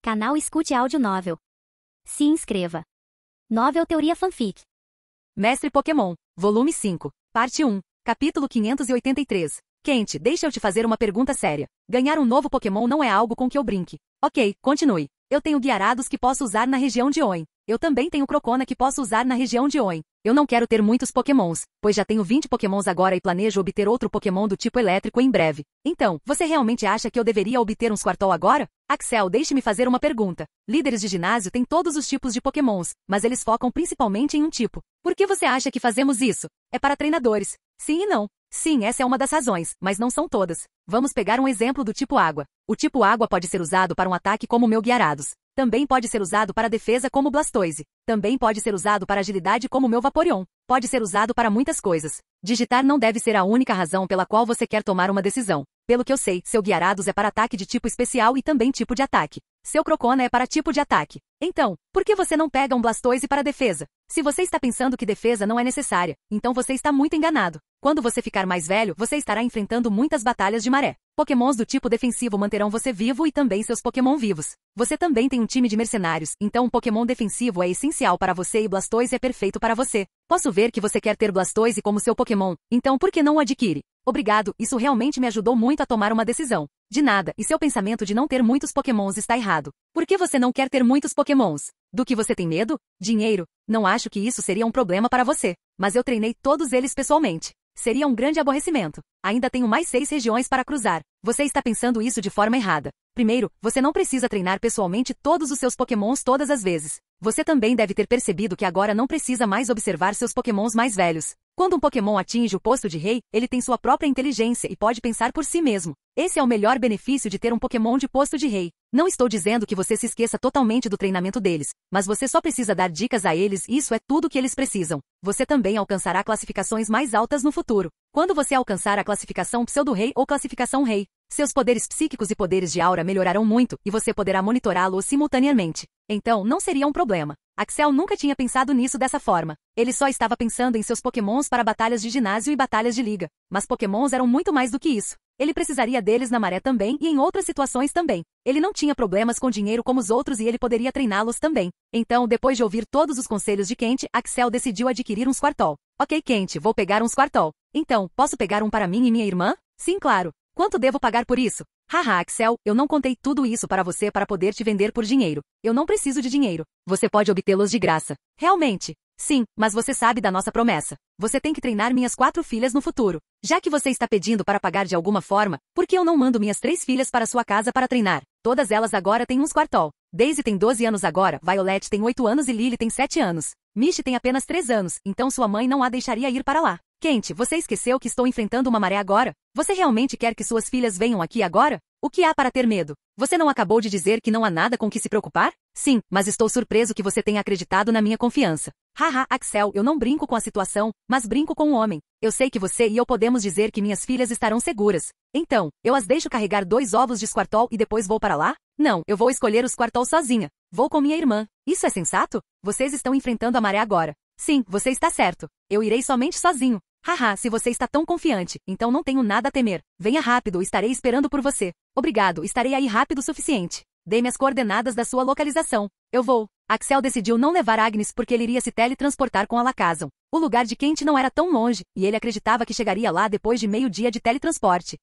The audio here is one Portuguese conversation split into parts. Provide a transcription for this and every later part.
Canal Escute Áudio Novel. Se inscreva. Novel Teoria Fanfic. Mestre Pokémon, Volume 5, Parte 1, Capítulo 583. Kent, deixa eu te fazer uma pergunta séria. Ganhar um novo Pokémon não é algo com que eu brinque. Ok, continue. Eu tenho Gyarados que posso usar na região de Hoenn. Eu também tenho Crocona que posso usar na região de Hoenn. Eu não quero ter muitos Pokémons, pois já tenho 20 Pokémons agora e planejo obter outro Pokémon do tipo elétrico em breve. Então, você realmente acha que eu deveria obter um Squirtle agora? Axel, deixe-me fazer uma pergunta. Líderes de ginásio têm todos os tipos de Pokémons, mas eles focam principalmente em um tipo. Por que você acha que fazemos isso? É para treinadores. Sim e não. Sim, essa é uma das razões, mas não são todas. Vamos pegar um exemplo do tipo água. O tipo água pode ser usado para um ataque como o meu Gyarados. Também pode ser usado para defesa como o Blastoise. Também pode ser usado para agilidade como o meu Vaporeon. Pode ser usado para muitas coisas. Digitar não deve ser a única razão pela qual você quer tomar uma decisão. Pelo que eu sei, seu Gyarados é para ataque de tipo especial e também tipo de ataque. Seu Crocona é para tipo de ataque. Então, por que você não pega um Blastoise para defesa? Se você está pensando que defesa não é necessária, então você está muito enganado. Quando você ficar mais velho, você estará enfrentando muitas batalhas de maré. Pokémons do tipo defensivo manterão você vivo e também seus Pokémon vivos. Você também tem um time de mercenários, então um Pokémon defensivo é essencial para você e Blastoise é perfeito para você. Posso ver que você quer ter Blastoise como seu Pokémon, então por que não o adquire? Obrigado, isso realmente me ajudou muito a tomar uma decisão. De nada, e seu pensamento de não ter muitos Pokémons está errado. Por que você não quer ter muitos Pokémons? Do que você tem medo? Dinheiro? Não acho que isso seria um problema para você, mas eu treinei todos eles pessoalmente. Seria um grande aborrecimento. Ainda tenho mais 6 regiões para cruzar. Você está pensando isso de forma errada. Primeiro, você não precisa treinar pessoalmente todos os seus Pokémons todas as vezes. Você também deve ter percebido que agora não precisa mais observar seus Pokémons mais velhos. Quando um Pokémon atinge o posto de rei, ele tem sua própria inteligência e pode pensar por si mesmo. Esse é o melhor benefício de ter um Pokémon de posto de rei. Não estou dizendo que você se esqueça totalmente do treinamento deles, mas você só precisa dar dicas a eles e isso é tudo que eles precisam. Você também alcançará classificações mais altas no futuro. Quando você alcançar a classificação Pseudo-Rei ou classificação Rei, seus poderes psíquicos e poderes de aura melhorarão muito e você poderá monitorá-los simultaneamente. Então, não seria um problema. Axel nunca tinha pensado nisso dessa forma. Ele só estava pensando em seus Pokémons para batalhas de ginásio e batalhas de liga. Mas Pokémons eram muito mais do que isso. Ele precisaria deles na maré também e em outras situações também. Ele não tinha problemas com dinheiro como os outros e ele poderia treiná-los também. Então, depois de ouvir todos os conselhos de Kent, Axel decidiu adquirir um Squirtle. Ok, Kent, vou pegar um Squirtle. Então, posso pegar um para mim e minha irmã? Sim, claro. Quanto devo pagar por isso? Haha, Axel, eu não contei tudo isso para você para poder te vender por dinheiro. Eu não preciso de dinheiro. Você pode obtê-los de graça. Realmente? Sim, mas você sabe da nossa promessa. Você tem que treinar minhas 4 filhas no futuro. Já que você está pedindo para pagar de alguma forma, por que eu não mando minhas 3 filhas para sua casa para treinar? Todas elas agora têm um Squirtle. Daisy tem 12 anos agora, Violet tem 8 anos e Lily tem 7 anos. Misty tem apenas 3 anos, então sua mãe não a deixaria ir para lá. Kent, você esqueceu que estou enfrentando uma maré agora? Você realmente quer que suas filhas venham aqui agora? O que há para ter medo? Você não acabou de dizer que não há nada com que se preocupar? Sim, mas estou surpreso que você tenha acreditado na minha confiança. Haha, Axel, eu não brinco com a situação, mas brinco com o homem. Eu sei que você e eu podemos dizer que minhas filhas estarão seguras. Então, eu as deixo carregar 2 ovos de Squirtle e depois vou para lá? Não, eu vou escolher o Squirtle sozinha. Vou com minha irmã. Isso é sensato? Vocês estão enfrentando a maré agora. Sim, você está certo. Eu irei somente sozinho. Haha, se você está tão confiante, então não tenho nada a temer. Venha rápido, estarei esperando por você. Obrigado, estarei aí rápido o suficiente. Dê-me as coordenadas da sua localização. Eu vou. Axel decidiu não levar Agnes porque ele iria se teletransportar com a Lacazon. O lugar de Kent não era tão longe, e ele acreditava que chegaria lá depois de meio-dia de teletransporte.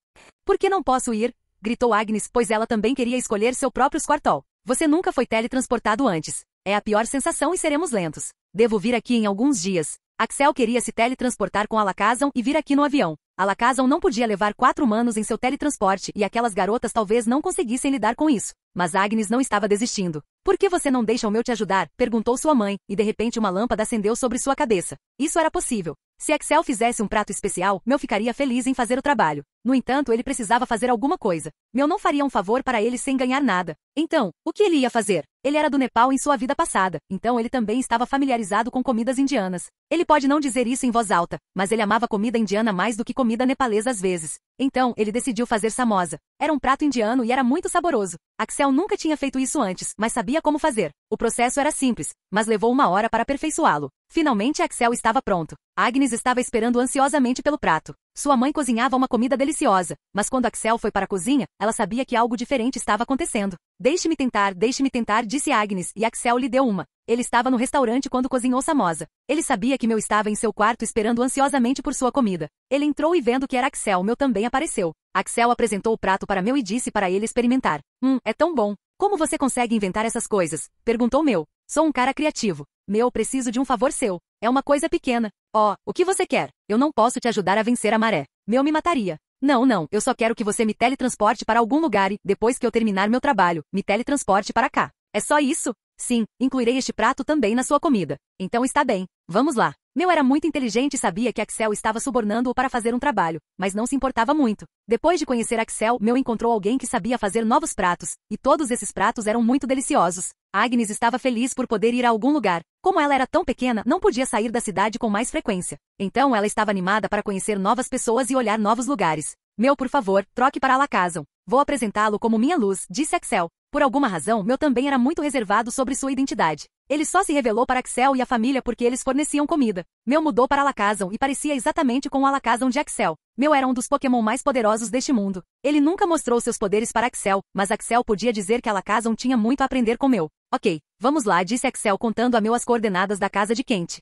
Por que não posso ir? Gritou Agnes, pois ela também queria escolher seu próprio Squirtle. Você nunca foi teletransportado antes. É a pior sensação e seremos lentos. Devo vir aqui em alguns dias. Axel queria se teletransportar com a Lacazon e vir aqui no avião. A Lacazon não podia levar 4 humanos em seu teletransporte e aquelas garotas talvez não conseguissem lidar com isso. Mas Agnes não estava desistindo. Por que você não deixa o meu te ajudar? Perguntou sua mãe, e de repente uma lâmpada acendeu sobre sua cabeça. Isso era possível. Se Axel fizesse um prato especial, Mel ficaria feliz em fazer o trabalho. No entanto, ele precisava fazer alguma coisa. Mel não faria um favor para ele sem ganhar nada. Então, o que ele ia fazer? Ele era do Nepal em sua vida passada, então ele também estava familiarizado com comidas indianas. Ele pode não dizer isso em voz alta, mas ele amava comida indiana mais do que comida nepalesa às vezes. Então, ele decidiu fazer samosa. Era um prato indiano e era muito saboroso. Axel nunca tinha feito isso antes, mas sabia como fazer. O processo era simples, mas levou 1 hora para aperfeiçoá-lo. Finalmente Axel estava pronto. Agnes estava esperando ansiosamente pelo prato. Sua mãe cozinhava uma comida deliciosa, mas quando Axel foi para a cozinha, ela sabia que algo diferente estava acontecendo. Deixe-me tentar, disse Agnes, e Axel lhe deu uma. Ele estava no restaurante quando cozinhou Samosa. Ele sabia que Meu estava em seu quarto esperando ansiosamente por sua comida. Ele entrou e vendo que era Axel, Meu também apareceu. Axel apresentou o prato para Meu e disse para ele experimentar. É tão bom. Como você consegue inventar essas coisas? Perguntou Meu. Sou um cara criativo. Meu, preciso de um favor seu. É uma coisa pequena. O que você quer? Eu não posso te ajudar a vencer a maré. Meu me mataria. Não, eu só quero que você me teletransporte para algum lugar e, depois que eu terminar meu trabalho, me teletransporte para cá. É só isso? Sim, incluirei este prato também na sua comida. Então está bem. Vamos lá. Meu era muito inteligente e sabia que Axel estava subornando-o para fazer um trabalho, mas não se importava muito. Depois de conhecer Axel, Meu encontrou alguém que sabia fazer novos pratos, e todos esses pratos eram muito deliciosos. Agnes estava feliz por poder ir a algum lugar. Como ela era tão pequena, não podia sair da cidade com mais frequência. Então ela estava animada para conhecer novas pessoas e olhar novos lugares. Meu, por favor, troque para La Casa. Vou apresentá-lo como minha luz, disse Axel. Por alguma razão, Meu também era muito reservado sobre sua identidade. Ele só se revelou para Axel e a família porque eles forneciam comida. Meu mudou para Alakazam e parecia exatamente com o Alakazam de Axel. Meu era um dos Pokémon mais poderosos deste mundo. Ele nunca mostrou seus poderes para Axel, mas Axel podia dizer que Alakazam tinha muito a aprender com Meu. Ok, vamos lá, disse Axel contando a Meu as coordenadas da casa de Kent.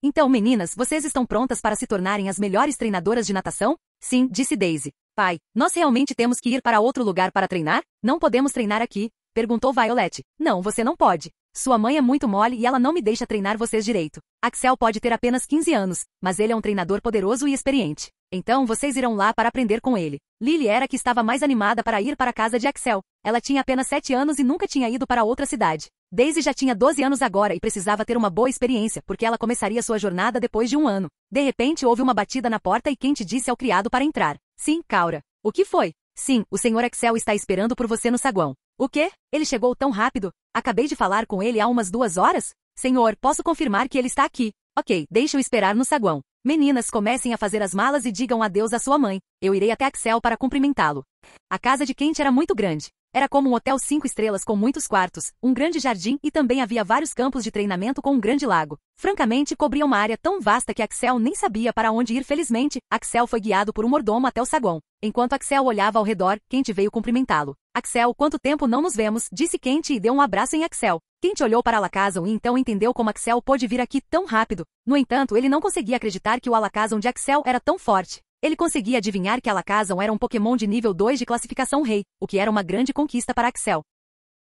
Então, meninas, vocês estão prontas para se tornarem as melhores treinadoras de natação? Sim, disse Daisy. Pai, nós realmente temos que ir para outro lugar para treinar? Não podemos treinar aqui, perguntou Violet. Não, você não pode. Sua mãe é muito mole e ela não me deixa treinar vocês direito. Axel pode ter apenas 15 anos, mas ele é um treinador poderoso e experiente. Então vocês irão lá para aprender com ele. Lily era a que estava mais animada para ir para a casa de Axel. Ela tinha apenas 7 anos e nunca tinha ido para outra cidade. Daisy já tinha 12 anos agora e precisava ter uma boa experiência, porque ela começaria sua jornada depois de 1 ano. De repente houve uma batida na porta e Kent disse ao criado para entrar. Sim, Caura. O que foi? Sim, o Sr. Axel está esperando por você no saguão. O quê? Ele chegou tão rápido? Acabei de falar com ele há umas 2 horas? Senhor, posso confirmar que ele está aqui. Ok, deixe-o esperar no saguão. Meninas, comecem a fazer as malas e digam adeus à sua mãe. Eu irei até Axel para cumprimentá-lo. A casa de Kent era muito grande. Era como um hotel 5 estrelas com muitos quartos, um grande jardim e também havia vários campos de treinamento com um grande lago. Francamente, cobria uma área tão vasta que Axel nem sabia para onde ir. Felizmente, Axel foi guiado por um mordomo até o saguão. Enquanto Axel olhava ao redor, Kent veio cumprimentá-lo. Axel, quanto tempo não nos vemos, disse Kent e deu um abraço em Axel. Kent olhou para Alakazam e então entendeu como Axel pôde vir aqui tão rápido. No entanto, ele não conseguia acreditar que o Alakazam de Axel era tão forte. Ele conseguia adivinhar que Alakazam era um Pokémon de nível 2 de classificação rei, o que era uma grande conquista para Axel.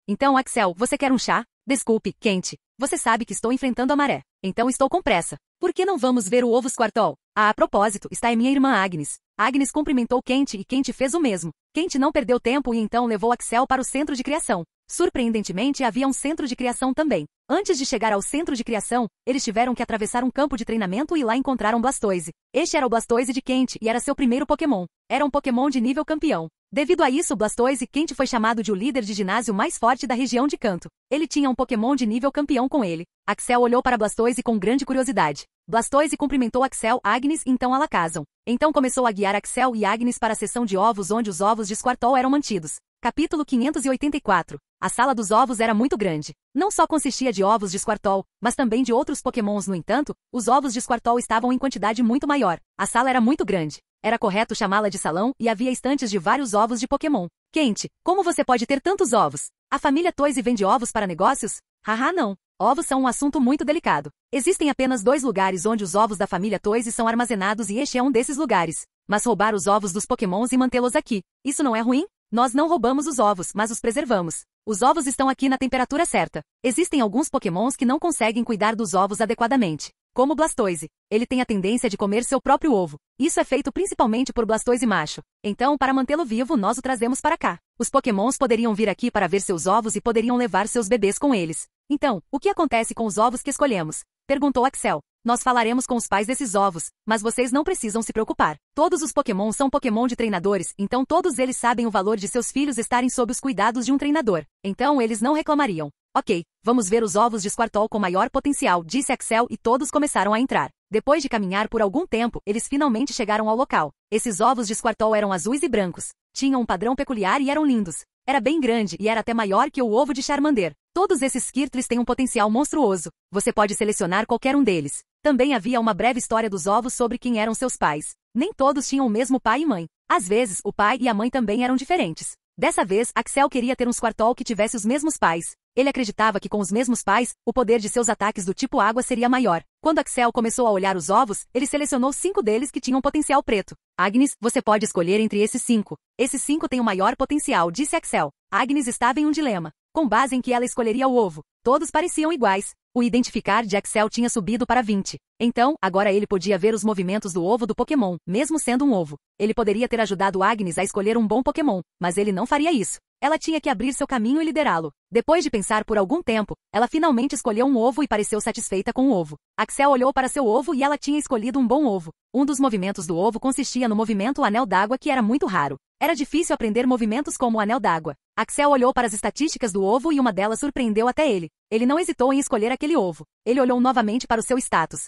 Então, Axel, você quer um chá? Desculpe, Kent. Você sabe que estou enfrentando a maré. Então estou com pressa. Por que não vamos ver o ovo Squirtle? A propósito, está aí minha irmã Agnes. Agnes cumprimentou Kent e Kent fez o mesmo. Kent não perdeu tempo e então levou Axel para o centro de criação. Surpreendentemente, havia um centro de criação também. Antes de chegar ao centro de criação, eles tiveram que atravessar um campo de treinamento e lá encontraram Blastoise. Este era o Blastoise de Kent e era seu primeiro Pokémon. Era um Pokémon de nível campeão. Devido a isso, Blastoise Kent foi chamado de o líder de ginásio mais forte da região de Kanto. Ele tinha um Pokémon de nível campeão com ele. Axel olhou para Blastoise com grande curiosidade. Blastoise cumprimentou Axel, Agnes e então Alakazam. Então começou a guiar Axel e Agnes para a seção de ovos onde os ovos de Squirtle eram mantidos. Capítulo 584. A sala dos ovos era muito grande. Não só consistia de ovos de Squirtle, mas também de outros Pokémons. No entanto, os ovos de Squirtle estavam em quantidade muito maior. A sala era muito grande. Era correto chamá-la de salão e havia estantes de vários ovos de Pokémon. Kent, como você pode ter tantos ovos? A família Toise vende ovos para negócios? Haha, não. Ovos são um assunto muito delicado. Existem apenas 2 lugares onde os ovos da família Toise são armazenados e este é um desses lugares. Mas roubar os ovos dos Pokémons e mantê-los aqui, isso não é ruim? Nós não roubamos os ovos, mas os preservamos. Os ovos estão aqui na temperatura certa. Existem alguns Pokémons que não conseguem cuidar dos ovos adequadamente. Como Blastoise. Ele tem a tendência de comer seu próprio ovo. Isso é feito principalmente por Blastoise macho. Então, para mantê-lo vivo, nós o trazemos para cá. Os Pokémons poderiam vir aqui para ver seus ovos e poderiam levar seus bebês com eles. Então, o que acontece com os ovos que escolhemos? Perguntou Axel. Nós falaremos com os pais desses ovos, mas vocês não precisam se preocupar. Todos os Pokémon são Pokémon de treinadores, então todos eles sabem o valor de seus filhos estarem sob os cuidados de um treinador. Então eles não reclamariam. Ok, vamos ver os ovos de Squirtle com maior potencial, disse Axel e todos começaram a entrar. Depois de caminhar por algum tempo, eles finalmente chegaram ao local. Esses ovos de Squirtle eram azuis e brancos. Tinham um padrão peculiar e eram lindos. Era bem grande e era até maior que o ovo de Charmander. Todos esses Squirtles têm um potencial monstruoso. Você pode selecionar qualquer um deles. Também havia uma breve história dos ovos sobre quem eram seus pais. Nem todos tinham o mesmo pai e mãe. Às vezes, o pai e a mãe também eram diferentes. Dessa vez, Axel queria ter um Squirtle que tivesse os mesmos pais. Ele acreditava que com os mesmos pais, o poder de seus ataques do tipo água seria maior. Quando Axel começou a olhar os ovos, ele selecionou 5 deles que tinham potencial preto. Agnes, você pode escolher entre esses 5. Esses 5 têm o maior potencial, disse Axel. Agnes estava em um dilema. Com base em que ela escolheria o ovo. Todos pareciam iguais. O identificar de Axel tinha subido para 20. Então, agora ele podia ver os movimentos do ovo do Pokémon, mesmo sendo um ovo. Ele poderia ter ajudado Agnes a escolher um bom Pokémon, mas ele não faria isso. Ela tinha que abrir seu caminho e liderá-lo. Depois de pensar por algum tempo, ela finalmente escolheu um ovo e pareceu satisfeita com o ovo. Axel olhou para seu ovo e ela tinha escolhido um bom ovo. Um dos movimentos do ovo consistia no movimento Anel d'Água, que era muito raro. Era difícil aprender movimentos como o Anel d'Água. Axel olhou para as estatísticas do ovo e uma delas surpreendeu até ele. Ele não hesitou em escolher aquele ovo. Ele olhou novamente para o seu status.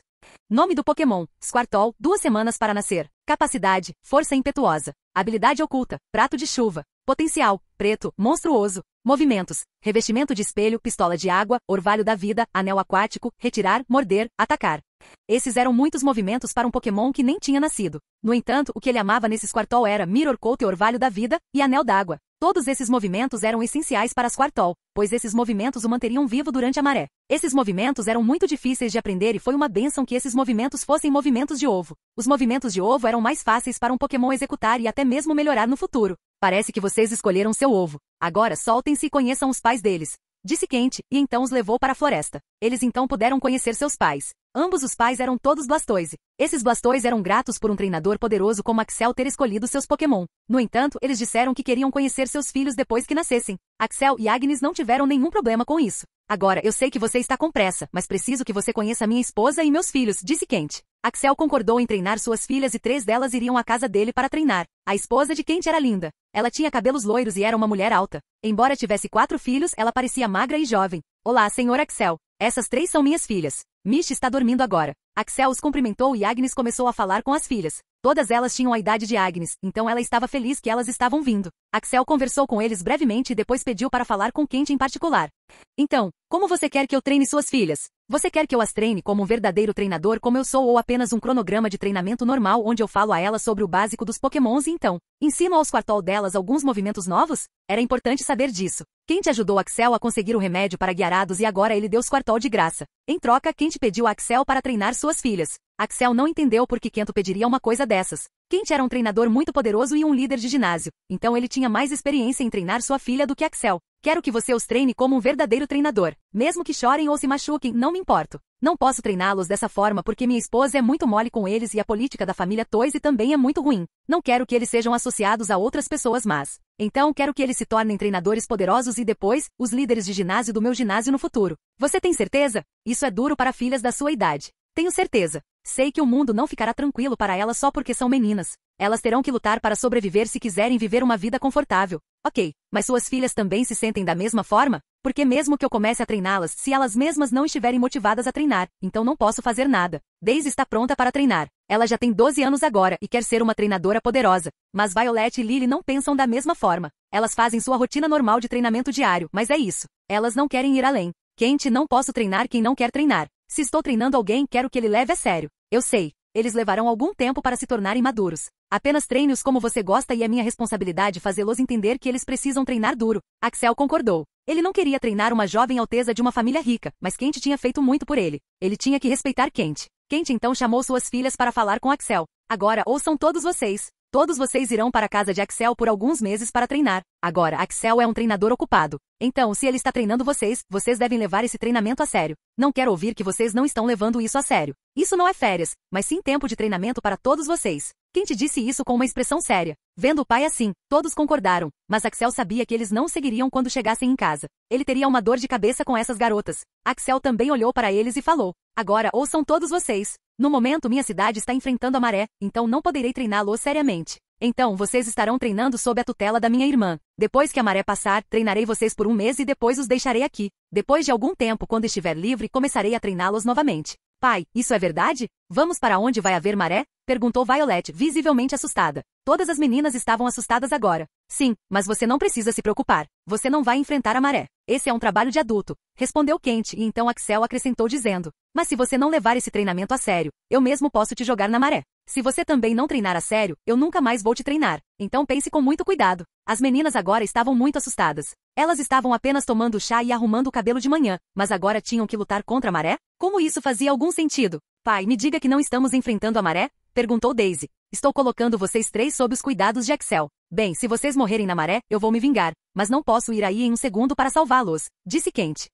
Nome do Pokémon, Squirtle, 2 semanas para nascer. Capacidade, força impetuosa. Habilidade oculta, prato de chuva. Potencial, preto, monstruoso. Movimentos, revestimento de espelho, pistola de água, orvalho da vida, anel aquático, retirar, morder, atacar. Esses eram muitos movimentos para um Pokémon que nem tinha nascido. No entanto, o que ele amava nesse Squirtle era Mirror Coat e orvalho da vida, e anel d'água. Todos esses movimentos eram essenciais para Squirtle, pois esses movimentos o manteriam vivo durante a maré. Esses movimentos eram muito difíceis de aprender e foi uma bênção que esses movimentos fossem movimentos de ovo. Os movimentos de ovo eram mais fáceis para um Pokémon executar e até mesmo melhorar no futuro. Parece que vocês escolheram seu ovo. Agora soltem-se e conheçam os pais deles. Disse Kent, e então os levou para a floresta. Eles então puderam conhecer seus pais. Ambos os pais eram todos Blastoise. Esses Blastoise eram gratos por um treinador poderoso como Axel ter escolhido seus Pokémon. No entanto, eles disseram que queriam conhecer seus filhos depois que nascessem. Axel e Agnes não tiveram nenhum problema com isso. Agora, eu sei que você está com pressa, mas preciso que você conheça minha esposa e meus filhos, disse Kent. Axel concordou em treinar suas filhas e 3 delas iriam à casa dele para treinar. A esposa de Kent era linda. Ela tinha cabelos loiros e era uma mulher alta. Embora tivesse 4 filhos, ela parecia magra e jovem. Olá, Sr. Axel. Essas 3 são minhas filhas. Misty está dormindo agora. Axel os cumprimentou e Agnes começou a falar com as filhas. Todas elas tinham a idade de Agnes, então ela estava feliz que elas estavam vindo. Axel conversou com eles brevemente e depois pediu para falar com Kent em particular. Então, como você quer que eu treine suas filhas? Você quer que eu as treine como um verdadeiro treinador como eu sou ou apenas um cronograma de treinamento normal onde eu falo a elas sobre o básico dos Pokémons e então ensino aos Squirtle delas alguns movimentos novos? Era importante saber disso. Kent ajudou Axel a conseguir o remédio para guiarados e agora ele deu Squirtle de graça. Em troca, Kent pediu a Axel para treinar suas filhas. Axel não entendeu por que Kento pediria uma coisa dessas. Kent era um treinador muito poderoso e um líder de ginásio, então ele tinha mais experiência em treinar sua filha do que Axel. Quero que você os treine como um verdadeiro treinador. Mesmo que chorem ou se machuquem, não me importo. Não posso treiná-los dessa forma porque minha esposa é muito mole com eles e a política da família Toys também é muito ruim. Não quero que eles sejam associados a outras pessoas más. Então quero que eles se tornem treinadores poderosos e depois, os líderes de ginásio do meu ginásio no futuro. Você tem certeza? Isso é duro para filhas da sua idade. Tenho certeza. Sei que o mundo não ficará tranquilo para elas só porque são meninas. Elas terão que lutar para sobreviver se quiserem viver uma vida confortável. Ok, mas suas filhas também se sentem da mesma forma? Porque mesmo que eu comece a treiná-las, se elas mesmas não estiverem motivadas a treinar, então não posso fazer nada. Daisy está pronta para treinar. Ela já tem 12 anos agora e quer ser uma treinadora poderosa. Mas Violet e Lily não pensam da mesma forma. Elas fazem sua rotina normal de treinamento diário, mas é isso. Elas não querem ir além. Kent, não posso treinar quem não quer treinar. Se estou treinando alguém, quero que ele leve a sério. Eu sei. Eles levarão algum tempo para se tornarem maduros. Apenas treine-os como você gosta e é minha responsabilidade fazê-los entender que eles precisam treinar duro. Axel concordou. Ele não queria treinar uma jovem alteza de uma família rica, mas Kent tinha feito muito por ele. Ele tinha que respeitar Kent. Kent então chamou suas filhas para falar com Axel. Agora ouçam todos vocês. Todos vocês irão para a casa de Axel por alguns meses para treinar. Agora, Axel é um treinador ocupado. Então, se ele está treinando vocês, vocês devem levar esse treinamento a sério. Não quero ouvir que vocês não estão levando isso a sério. Isso não é férias, mas sim tempo de treinamento para todos vocês. Quem te disse isso com uma expressão séria? Vendo o pai assim, todos concordaram, mas Axel sabia que eles não o seguiriam quando chegassem em casa. Ele teria uma dor de cabeça com essas garotas. Axel também olhou para eles e falou. Agora ouçam todos vocês. No momento minha cidade está enfrentando a maré, então não poderei treiná-los seriamente. Então vocês estarão treinando sob a tutela da minha irmã. Depois que a maré passar, treinarei vocês por um mês e depois os deixarei aqui. Depois de algum tempo, quando estiver livre, começarei a treiná-los novamente. Pai, isso é verdade? Vamos para onde vai haver maré? Perguntou Violet, visivelmente assustada. Todas as meninas estavam assustadas agora. Sim, mas você não precisa se preocupar. Você não vai enfrentar a maré. Esse é um trabalho de adulto. Respondeu Kent e então Axel acrescentou dizendo. Mas se você não levar esse treinamento a sério, eu mesmo posso te jogar na maré. Se você também não treinar a sério, eu nunca mais vou te treinar. Então pense com muito cuidado. As meninas agora estavam muito assustadas. Elas estavam apenas tomando chá e arrumando o cabelo de manhã, mas agora tinham que lutar contra a maré? Como isso fazia algum sentido? Pai, me diga que não estamos enfrentando a maré? Perguntou Daisy. Estou colocando vocês três sob os cuidados de Axel. Bem, se vocês morrerem na maré, eu vou me vingar, mas não posso ir aí em um segundo para salvá-los, disse Kent.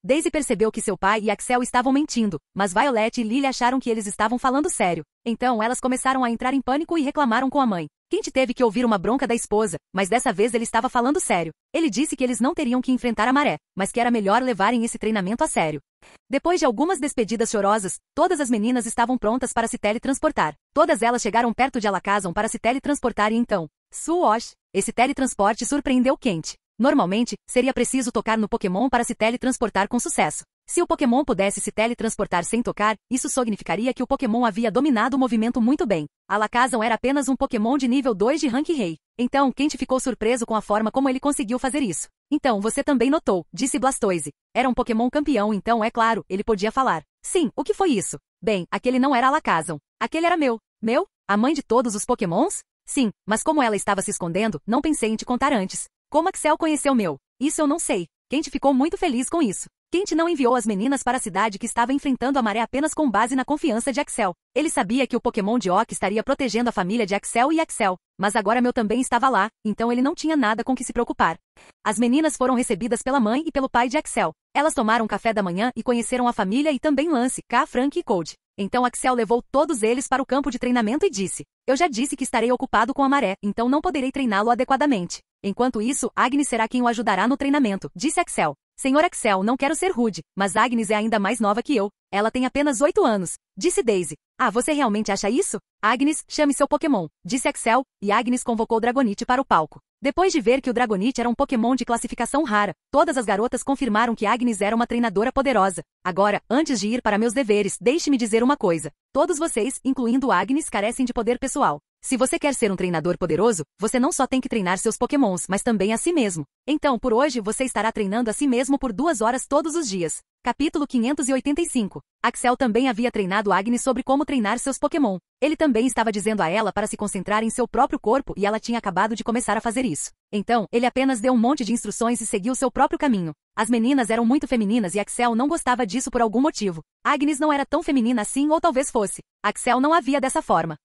Daisy percebeu que seu pai e Axel estavam mentindo, mas Violet e Lily acharam que eles estavam falando sério. Então elas começaram a entrar em pânico e reclamaram com a mãe. Kent teve que ouvir uma bronca da esposa, mas dessa vez ele estava falando sério. Ele disse que eles não teriam que enfrentar a maré, mas que era melhor levarem esse treinamento a sério. Depois de algumas despedidas chorosas, todas as meninas estavam prontas para se teletransportar. Todas elas chegaram perto de Alakazam para se teletransportar e então, Swoosh! Esse teletransporte surpreendeu Kent. Normalmente, seria preciso tocar no Pokémon para se teletransportar com sucesso. Se o Pokémon pudesse se teletransportar sem tocar, isso significaria que o Pokémon havia dominado o movimento muito bem. Alakazam era apenas um Pokémon de nível 2 de Rank Rei. Então, Kent ficou surpreso com a forma como ele conseguiu fazer isso. Então, você também notou, disse Blastoise. Era um Pokémon campeão, então é claro, ele podia falar. Sim, o que foi isso? Bem, aquele não era Alakazam. Aquele era meu. Meu? A mãe de todos os Pokémons? Sim, mas como ela estava se escondendo, não pensei em te contar antes. Como Axel conheceu meu? Isso eu não sei. Kent ficou muito feliz com isso. Kent não enviou as meninas para a cidade que estava enfrentando a maré apenas com base na confiança de Axel. Ele sabia que o Pokémon de Oak estaria protegendo a família de Axel e Axel, mas agora meu também estava lá, então ele não tinha nada com que se preocupar. As meninas foram recebidas pela mãe e pelo pai de Axel. Elas tomaram café da manhã e conheceram a família e também Lance, K, Frank e Code. Então Axel levou todos eles para o campo de treinamento e disse, eu já disse que estarei ocupado com a maré, então não poderei treiná-lo adequadamente. Enquanto isso, Agnes será quem o ajudará no treinamento, disse Axel. Senhor Axel, não quero ser rude, mas Agnes é ainda mais nova que eu. Ela tem apenas 8 anos, disse Daisy. Ah, você realmente acha isso? Agnes, chame seu Pokémon, disse Axel, e Agnes convocou Dragonite para o palco. Depois de ver que o Dragonite era um Pokémon de classificação rara, todas as garotas confirmaram que Agnes era uma treinadora poderosa. Agora, antes de ir para meus deveres, deixe-me dizer uma coisa. Todos vocês, incluindo Agnes, carecem de poder pessoal. Se você quer ser um treinador poderoso, você não só tem que treinar seus Pokémons, mas também a si mesmo. Então, por hoje, você estará treinando a si mesmo por 2 horas todos os dias. Capítulo 585. Axel também havia treinado Agnes sobre como treinar seus Pokémon. Ele também estava dizendo a ela para se concentrar em seu próprio corpo e ela tinha acabado de começar a fazer isso. Então, ele apenas deu um monte de instruções e seguiu seu próprio caminho. As meninas eram muito femininas e Axel não gostava disso por algum motivo. Agnes não era tão feminina assim ou talvez fosse. Axel não havia dessa forma.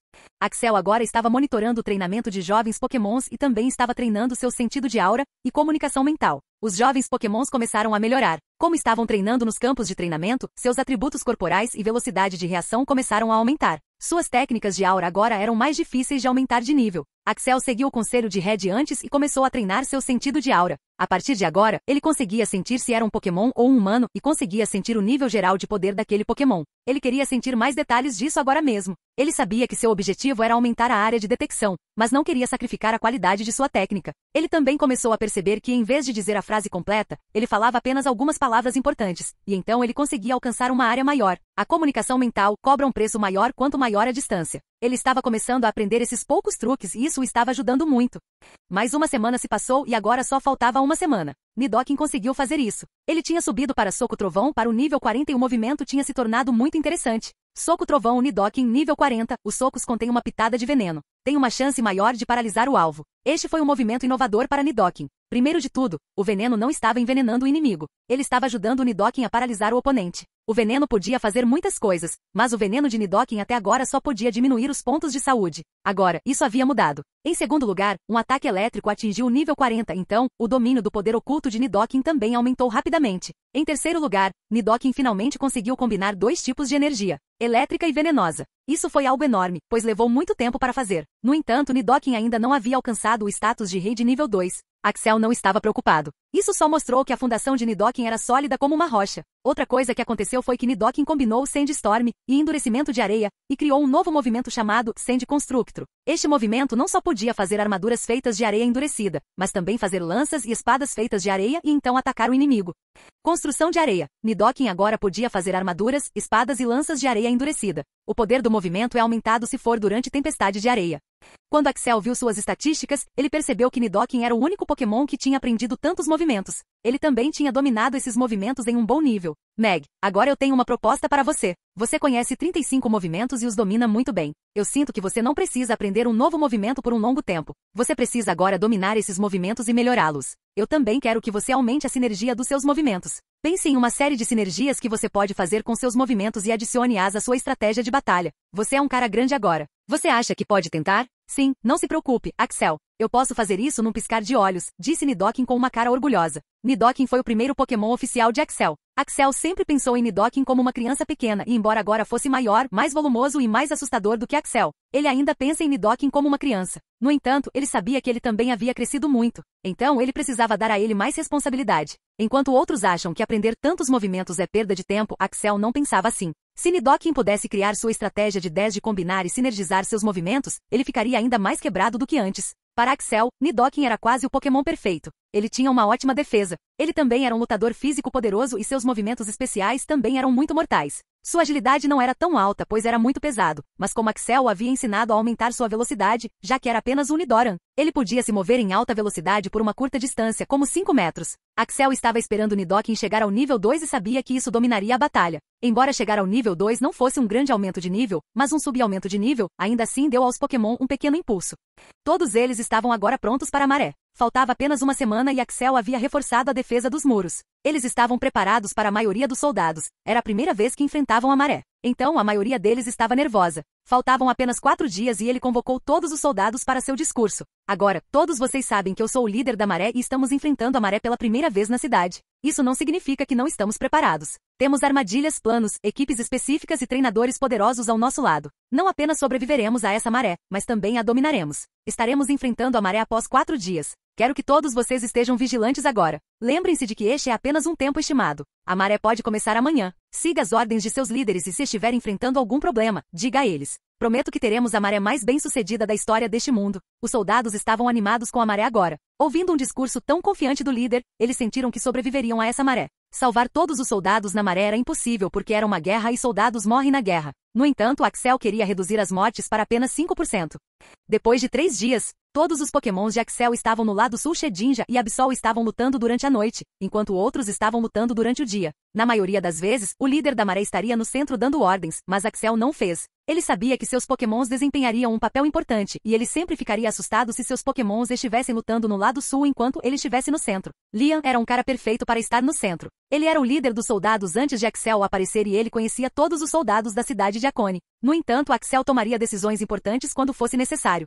Axel agora estava monitorando o treinamento de jovens Pokémons e também estava treinando seu sentido de aura e comunicação mental. Os jovens Pokémons começaram a melhorar. Como estavam treinando nos campos de treinamento, seus atributos corporais e velocidade de reação começaram a aumentar. Suas técnicas de aura agora eram mais difíceis de aumentar de nível. Axel seguiu o conselho de Red antes e começou a treinar seu sentido de aura. A partir de agora, ele conseguia sentir se era um Pokémon ou um humano e conseguia sentir o nível geral de poder daquele Pokémon. Ele queria sentir mais detalhes disso agora mesmo. Ele sabia que seu objetivo era aumentar a área de detecção, mas não queria sacrificar a qualidade de sua técnica. Ele também começou a perceber que em vez de dizer a frase completa, ele falava apenas algumas palavras importantes, e então ele conseguia alcançar uma área maior. A comunicação mental cobra um preço maior quanto maior a distância. Ele estava começando a aprender esses poucos truques e isso o estava ajudando muito. Mais uma semana se passou e agora só faltava uma semana. Nidoking conseguiu fazer isso. Ele tinha subido para Soco Trovão para o nível 40 e o movimento tinha se tornado muito interessante. Soco Trovão Nidoking nível 40, os socos contêm uma pitada de veneno. Tem uma chance maior de paralisar o alvo. Este foi um movimento inovador para Nidoking. Primeiro de tudo, o veneno não estava envenenando o inimigo. Ele estava ajudando o Nidoking a paralisar o oponente. O veneno podia fazer muitas coisas, mas o veneno de Nidoking até agora só podia diminuir os pontos de saúde. Agora, isso havia mudado. Em segundo lugar, um ataque elétrico atingiu o nível 40, então, o domínio do poder oculto de Nidoking também aumentou rapidamente. Em terceiro lugar, Nidoking finalmente conseguiu combinar 2 tipos de energia, elétrica e venenosa. Isso foi algo enorme, pois levou muito tempo para fazer. No entanto, Nidoking ainda não havia alcançado o status de rei de nível 2. Axel não estava preocupado. Isso só mostrou que a fundação de Nidoking era sólida como uma rocha. Outra coisa que aconteceu foi que Nidoking combinou Sandstorm e endurecimento de areia e criou um novo movimento chamado Sand Constructor. Este movimento não só podia fazer armaduras feitas de areia endurecida, mas também fazer lanças e espadas feitas de areia e então atacar o inimigo. Construção de areia. Nidoking agora podia fazer armaduras, espadas e lanças de areia endurecida. O poder do movimento é aumentado se for durante tempestade de areia. Quando Axel viu suas estatísticas, ele percebeu que Nidoking era o único Pokémon que tinha aprendido tantos movimentos. Ele também tinha dominado esses movimentos em um bom nível. Meg, agora eu tenho uma proposta para você. Você conhece 35 movimentos e os domina muito bem. Eu sinto que você não precisa aprender um novo movimento por um longo tempo. Você precisa agora dominar esses movimentos e melhorá-los. Eu também quero que você aumente a sinergia dos seus movimentos. Pense em uma série de sinergias que você pode fazer com seus movimentos e adicione-as à sua estratégia de batalha. Você é um cara grande agora. Você acha que pode tentar? Sim, não se preocupe, Axel. Eu posso fazer isso num piscar de olhos, disse Nidoking com uma cara orgulhosa. Nidoking foi o primeiro Pokémon oficial de Axel. Axel sempre pensou em Nidoking como uma criança pequena e embora agora fosse maior, mais volumoso e mais assustador do que Axel, ele ainda pensa em Nidoking como uma criança. No entanto, ele sabia que ele também havia crescido muito. Então ele precisava dar a ele mais responsabilidade. Enquanto outros acham que aprender tantos movimentos é perda de tempo, Axel não pensava assim. Se Nidoking pudesse criar sua estratégia de 10 de combinar e sinergizar seus movimentos, ele ficaria ainda mais quebrado do que antes. Para Axel, Nidoking era quase o Pokémon perfeito. Ele tinha uma ótima defesa. Ele também era um lutador físico poderoso e seus movimentos especiais também eram muito mortais. Sua agilidade não era tão alta, pois era muito pesado, mas como Axel o havia ensinado a aumentar sua velocidade, já que era apenas um Nidoran, ele podia se mover em alta velocidade por uma curta distância, como 5 metros. Axel estava esperando Nidoking chegar ao nível 2 e sabia que isso dominaria a batalha. Embora chegar ao nível 2 não fosse um grande aumento de nível, mas um subaumento de nível, ainda assim deu aos Pokémon um pequeno impulso. Todos eles estavam agora prontos para a maré. Faltava apenas uma semana e Axel havia reforçado a defesa dos muros. Eles estavam preparados para a maioria dos soldados. Era a primeira vez que enfrentavam a maré. Então a maioria deles estava nervosa. Faltavam apenas 4 dias e ele convocou todos os soldados para seu discurso. Agora, todos vocês sabem que eu sou o líder da maré e estamos enfrentando a maré pela primeira vez na cidade. Isso não significa que não estamos preparados. Temos armadilhas, planos, equipes específicas e treinadores poderosos ao nosso lado. Não apenas sobreviveremos a essa maré, mas também a dominaremos. Estaremos enfrentando a maré após 4 dias. Quero que todos vocês estejam vigilantes agora. Lembrem-se de que este é apenas um tempo estimado. A maré pode começar amanhã. Siga as ordens de seus líderes e se estiver enfrentando algum problema, diga a eles. Prometo que teremos a maré mais bem-sucedida da história deste mundo. Os soldados estavam animados com a maré agora. Ouvindo um discurso tão confiante do líder, eles sentiram que sobreviveriam a essa maré. Salvar todos os soldados na maré era impossível porque era uma guerra e soldados morrem na guerra. No entanto, Axel queria reduzir as mortes para apenas 5%. Depois de 3 dias, todos os Pokémons de Axel estavam no lado sul. Shedinja e Absol estavam lutando durante a noite, enquanto outros estavam lutando durante o dia. Na maioria das vezes, o líder da maré estaria no centro dando ordens, mas Axel não fez. Ele sabia que seus Pokémons desempenhariam um papel importante, e ele sempre ficaria assustado se seus Pokémons estivessem lutando no lado sul enquanto ele estivesse no centro. Liam era um cara perfeito para estar no centro. Ele era o líder dos soldados antes de Axel aparecer e ele conhecia todos os soldados da cidade de Akone. No entanto, Axel tomaria decisões importantes quando fosse necessário.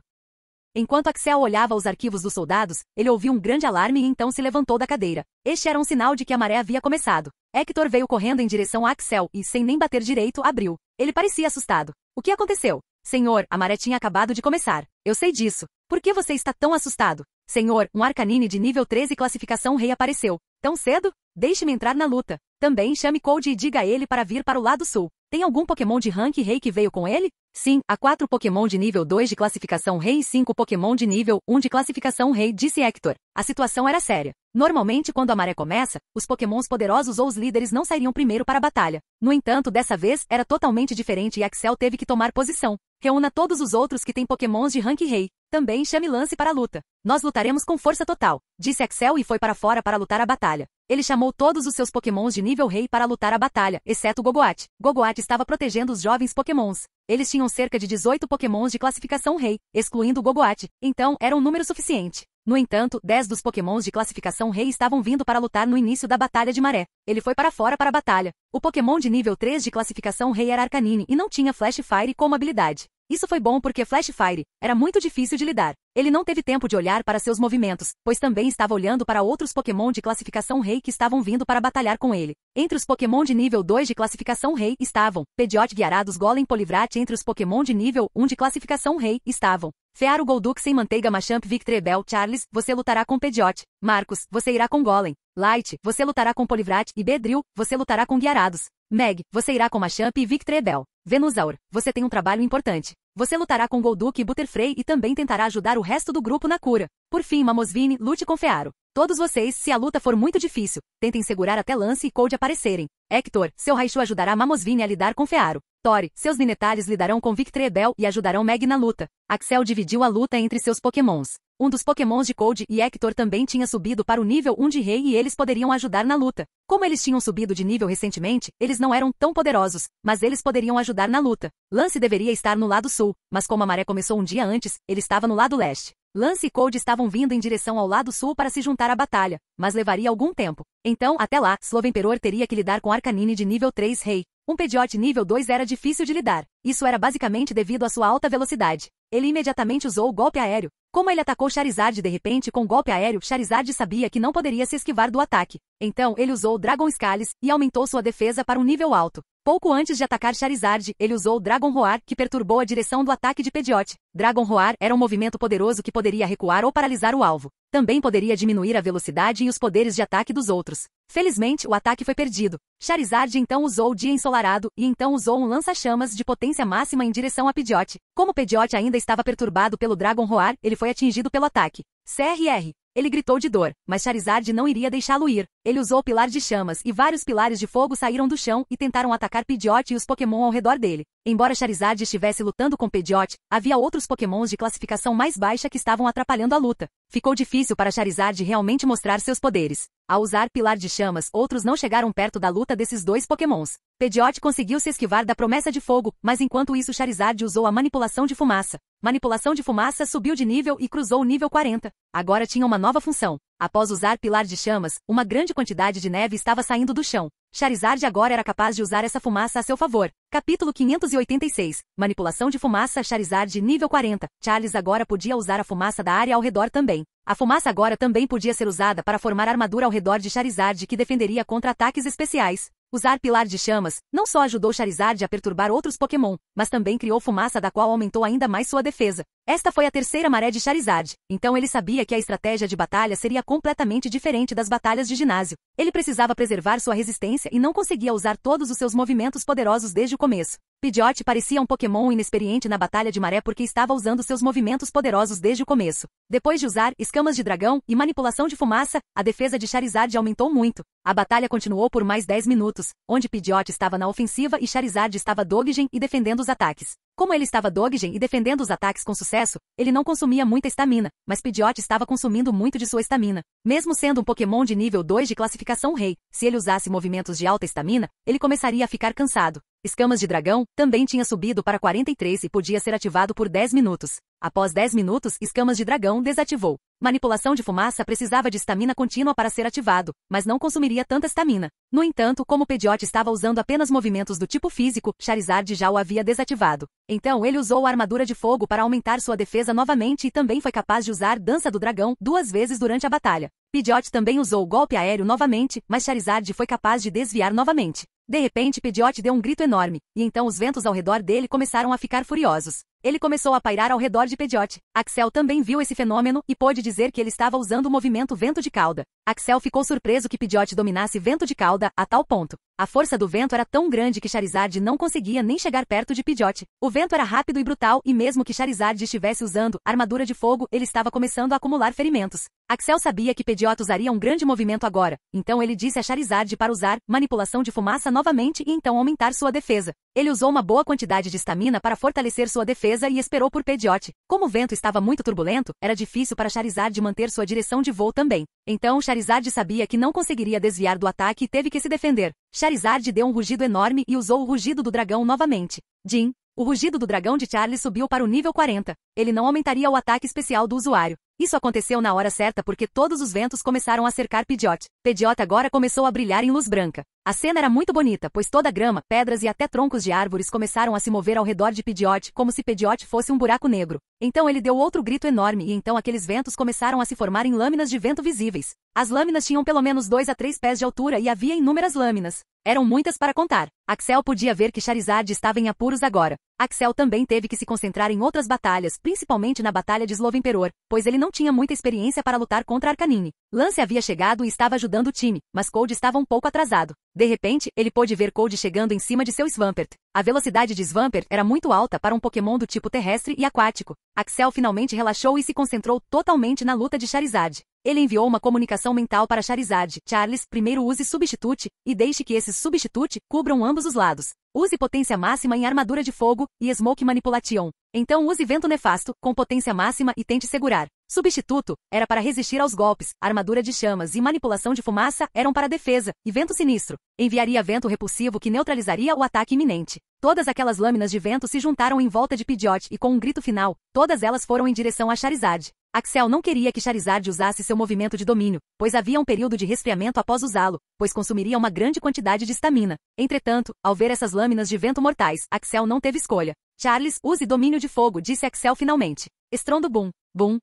Enquanto Axel olhava os arquivos dos soldados, ele ouviu um grande alarme e então se levantou da cadeira. Este era um sinal de que a maré havia começado. Hector veio correndo em direção a Axel e, sem nem bater direito, abriu. Ele parecia assustado. O que aconteceu? Senhor, a maré tinha acabado de começar. Eu sei disso. Por que você está tão assustado? Senhor, um Arcanine de nível 13 classificação rei apareceu. Tão cedo? Deixe-me entrar na luta. Também chame Code e diga a ele para vir para o lado sul. Tem algum Pokémon de rank rei que veio com ele? Sim, há 4 Pokémon de nível 2 de classificação rei e 5 Pokémon de nível 1 de classificação rei, disse Hector. A situação era séria. Normalmente, quando a maré começa, os Pokémons poderosos ou os líderes não sairiam primeiro para a batalha. No entanto, dessa vez, era totalmente diferente e Axel teve que tomar posição. Reúna todos os outros que têm Pokémons de rank rei. Também chame Lance para a luta. Nós lutaremos com força total, disse Axel e foi para fora para lutar a batalha. Ele chamou todos os seus Pokémons de nível rei para lutar a batalha, exceto Gogoat. Gogoat estava protegendo os jovens Pokémons. Eles tinham cerca de 18 Pokémons de classificação rei, excluindo Gogoat, então era um número suficiente. No entanto, 10 dos Pokémons de classificação rei estavam vindo para lutar no início da Batalha de Maré. Ele foi para fora para a batalha. O Pokémon de nível 3 de classificação rei era Arcanine e não tinha Flash Fire como habilidade. Isso foi bom porque Flash Fire era muito difícil de lidar. Ele não teve tempo de olhar para seus movimentos, pois também estava olhando para outros Pokémon de classificação rei que estavam vindo para batalhar com ele. Entre os Pokémon de nível 2 de classificação rei estavam Pidgeot, Gyarados, Golem, Poliwrath. Entre os Pokémon de nível 1 de classificação rei estavam Fearu, Golduck, Sem Manteiga, Machamp, Victreebel. Charles, você lutará com Pidgeot. Marcos, você irá com Golem. Light, você lutará com Poliwrath. E Beedrill, você lutará com Gyarados. Meg, você irá com Machamp e Victreebel. Venusaur, você tem um trabalho importante. Você lutará com Golduck e Butterfree e também tentará ajudar o resto do grupo na cura. Por fim, Mamosvine, lute com Fearu. Todos vocês, se a luta for muito difícil, tentem segurar até Lance e Cold aparecerem. Hector, seu Raichu ajudará Mamosvine a lidar com Fearo. Tori, seus Ninetales lidarão com Victreebel e ajudarão Meg na luta. Axel dividiu a luta entre seus pokémons. Um dos pokémons de Cold e Hector também tinha subido para o nível 1 de rei e eles poderiam ajudar na luta. Como eles tinham subido de nível recentemente, eles não eram tão poderosos, mas eles poderiam ajudar na luta. Lance deveria estar no lado sul, mas como a maré começou um dia antes, ele estava no lado leste. Lance e Cold estavam vindo em direção ao lado sul para se juntar à batalha, mas levaria algum tempo. Então, até lá, Slovenperor teria que lidar com Arcanine de nível 3 rei. Um Pidgeot nível 2 era difícil de lidar. Isso era basicamente devido à sua alta velocidade. Ele imediatamente usou o golpe aéreo. Como ele atacou Charizard de repente com golpe aéreo, Charizard sabia que não poderia se esquivar do ataque. Então, ele usou o Dragon Scales e aumentou sua defesa para um nível alto. Pouco antes de atacar Charizard, ele usou o Dragon Roar, que perturbou a direção do ataque de Pidgeot. Dragon Roar era um movimento poderoso que poderia recuar ou paralisar o alvo. Também poderia diminuir a velocidade e os poderes de ataque dos outros. Felizmente, o ataque foi perdido. Charizard então usou o Dia Ensolarado e então usou um lança-chamas de potência máxima em direção a Pidgeot. Como Pidgeot ainda estava perturbado pelo Dragon Roar, ele foi atingido pelo ataque. CRR. Ele gritou de dor, mas Charizard não iria deixá-lo ir. Ele usou o Pilar de Chamas e vários pilares de fogo saíram do chão e tentaram atacar Pidgeot e os Pokémon ao redor dele. Embora Charizard estivesse lutando com Pidgeot, havia outros Pokémons de classificação mais baixa que estavam atrapalhando a luta. Ficou difícil para Charizard realmente mostrar seus poderes. Ao usar Pilar de Chamas, outros não chegaram perto da luta desses dois Pokémons. Pidgeot conseguiu se esquivar da promessa de fogo, mas enquanto isso Charizard usou a manipulação de fumaça. Manipulação de fumaça subiu de nível e cruzou o nível 40. Agora tinha uma nova função. Após usar Pilar de Chamas, uma grande quantidade de neve estava saindo do chão. Charizard agora era capaz de usar essa fumaça a seu favor. Capítulo 586. Manipulação de fumaça Charizard nível 40. Charles agora podia usar a fumaça da área ao redor também. A fumaça agora também podia ser usada para formar armadura ao redor de Charizard que defenderia contra ataques especiais. Usar Pilar de Chamas não só ajudou Charizard a perturbar outros Pokémon, mas também criou fumaça da qual aumentou ainda mais sua defesa. Esta foi a terceira maré de Charizard, então ele sabia que a estratégia de batalha seria completamente diferente das batalhas de ginásio. Ele precisava preservar sua resistência e não conseguia usar todos os seus movimentos poderosos desde o começo. Pidgeot parecia um Pokémon inexperiente na batalha de maré porque estava usando seus movimentos poderosos desde o começo. Depois de usar escamas de dragão e manipulação de fumaça, a defesa de Charizard aumentou muito. A batalha continuou por mais 10 minutos, onde Pidgeot estava na ofensiva e Charizard estava dodging e defendendo os ataques. Como ele estava dodging e defendendo os ataques com sucesso, ele não consumia muita estamina, mas Pidgeot estava consumindo muito de sua estamina. Mesmo sendo um Pokémon de nível 2 de classificação rei, se ele usasse movimentos de alta estamina, ele começaria a ficar cansado. Escamas de dragão também tinha subido para 43 e podia ser ativado por 10 minutos. Após 10 minutos, Escamas de dragão desativou. Manipulação de fumaça precisava de estamina contínua para ser ativado, mas não consumiria tanta estamina. No entanto, como Pidgeot estava usando apenas movimentos do tipo físico, Charizard já o havia desativado. Então ele usou a armadura de fogo para aumentar sua defesa novamente e também foi capaz de usar Dança do Dragão 2 vezes durante a batalha. Pidgeot também usou o golpe aéreo novamente, mas Charizard foi capaz de desviar novamente. De repente Pidgeot deu um grito enorme, e então os ventos ao redor dele começaram a ficar furiosos. Ele começou a pairar ao redor de Pidgeot. Axel também viu esse fenômeno e pôde dizer que ele estava usando o movimento Vento de Cauda. Axel ficou surpreso que Pidgeot dominasse Vento de Cauda a tal ponto. A força do vento era tão grande que Charizard não conseguia nem chegar perto de Pidgeot. O vento era rápido e brutal e mesmo que Charizard estivesse usando armadura de fogo, ele estava começando a acumular ferimentos. Axel sabia que Pidgeot usaria um grande movimento agora, então ele disse a Charizard para usar manipulação de fumaça novamente e então aumentar sua defesa. Ele usou uma boa quantidade de estamina para fortalecer sua defesa e esperou por Pidgeot. Como o vento estava muito turbulento, era difícil para Charizard manter sua direção de voo também. Então Charizard sabia que não conseguiria desviar do ataque e teve que se defender. Charizard deu um rugido enorme e usou o rugido do dragão novamente. Jin. O rugido do dragão de Charlie subiu para o nível 40. Ele não aumentaria o ataque especial do usuário. Isso aconteceu na hora certa porque todos os ventos começaram a cercar Pidgeot. Pidgeot agora começou a brilhar em luz branca. A cena era muito bonita, pois toda a grama, pedras e até troncos de árvores começaram a se mover ao redor de Pidgeot, como se Pidgeot fosse um buraco negro. Então ele deu outro grito enorme e então aqueles ventos começaram a se formar em lâminas de vento visíveis. As lâminas tinham pelo menos 2 a 3 pés de altura e havia inúmeras lâminas. Eram muitas para contar. Axel podia ver que Charizard estava em apuros agora. Axel também teve que se concentrar em outras batalhas, principalmente na batalha de Slovenperor, pois ele não tinha muita experiência para lutar contra Arcanine. Lance havia chegado e estava ajudando o time, mas Cold estava um pouco atrasado. De repente, ele pôde ver Cold chegando em cima de seu Swampert. A velocidade de Swampert era muito alta para um Pokémon do tipo terrestre e aquático. Axel finalmente relaxou e se concentrou totalmente na luta de Charizard. Ele enviou uma comunicação mental para Charizard. Charles, primeiro use Substitute, e deixe que esses Substitute cubram ambos os lados. Use potência máxima em armadura de fogo, e Smoke Manipulation. Então use Vento Nefasto, com potência máxima e tente segurar. Substituto, era para resistir aos golpes, armadura de chamas e manipulação de fumaça eram para defesa, e Vento Sinistro. Enviaria vento repulsivo que neutralizaria o ataque iminente. Todas aquelas lâminas de vento se juntaram em volta de Pidgeot e com um grito final, todas elas foram em direção a Charizard. Axel não queria que Charizard usasse seu movimento de domínio, pois havia um período de resfriamento após usá-lo, pois consumiria uma grande quantidade de estamina. Entretanto, ao ver essas lâminas de vento mortais, Axel não teve escolha. Charles, use domínio de fogo, disse Axel finalmente. Estrondo Boom. Boom.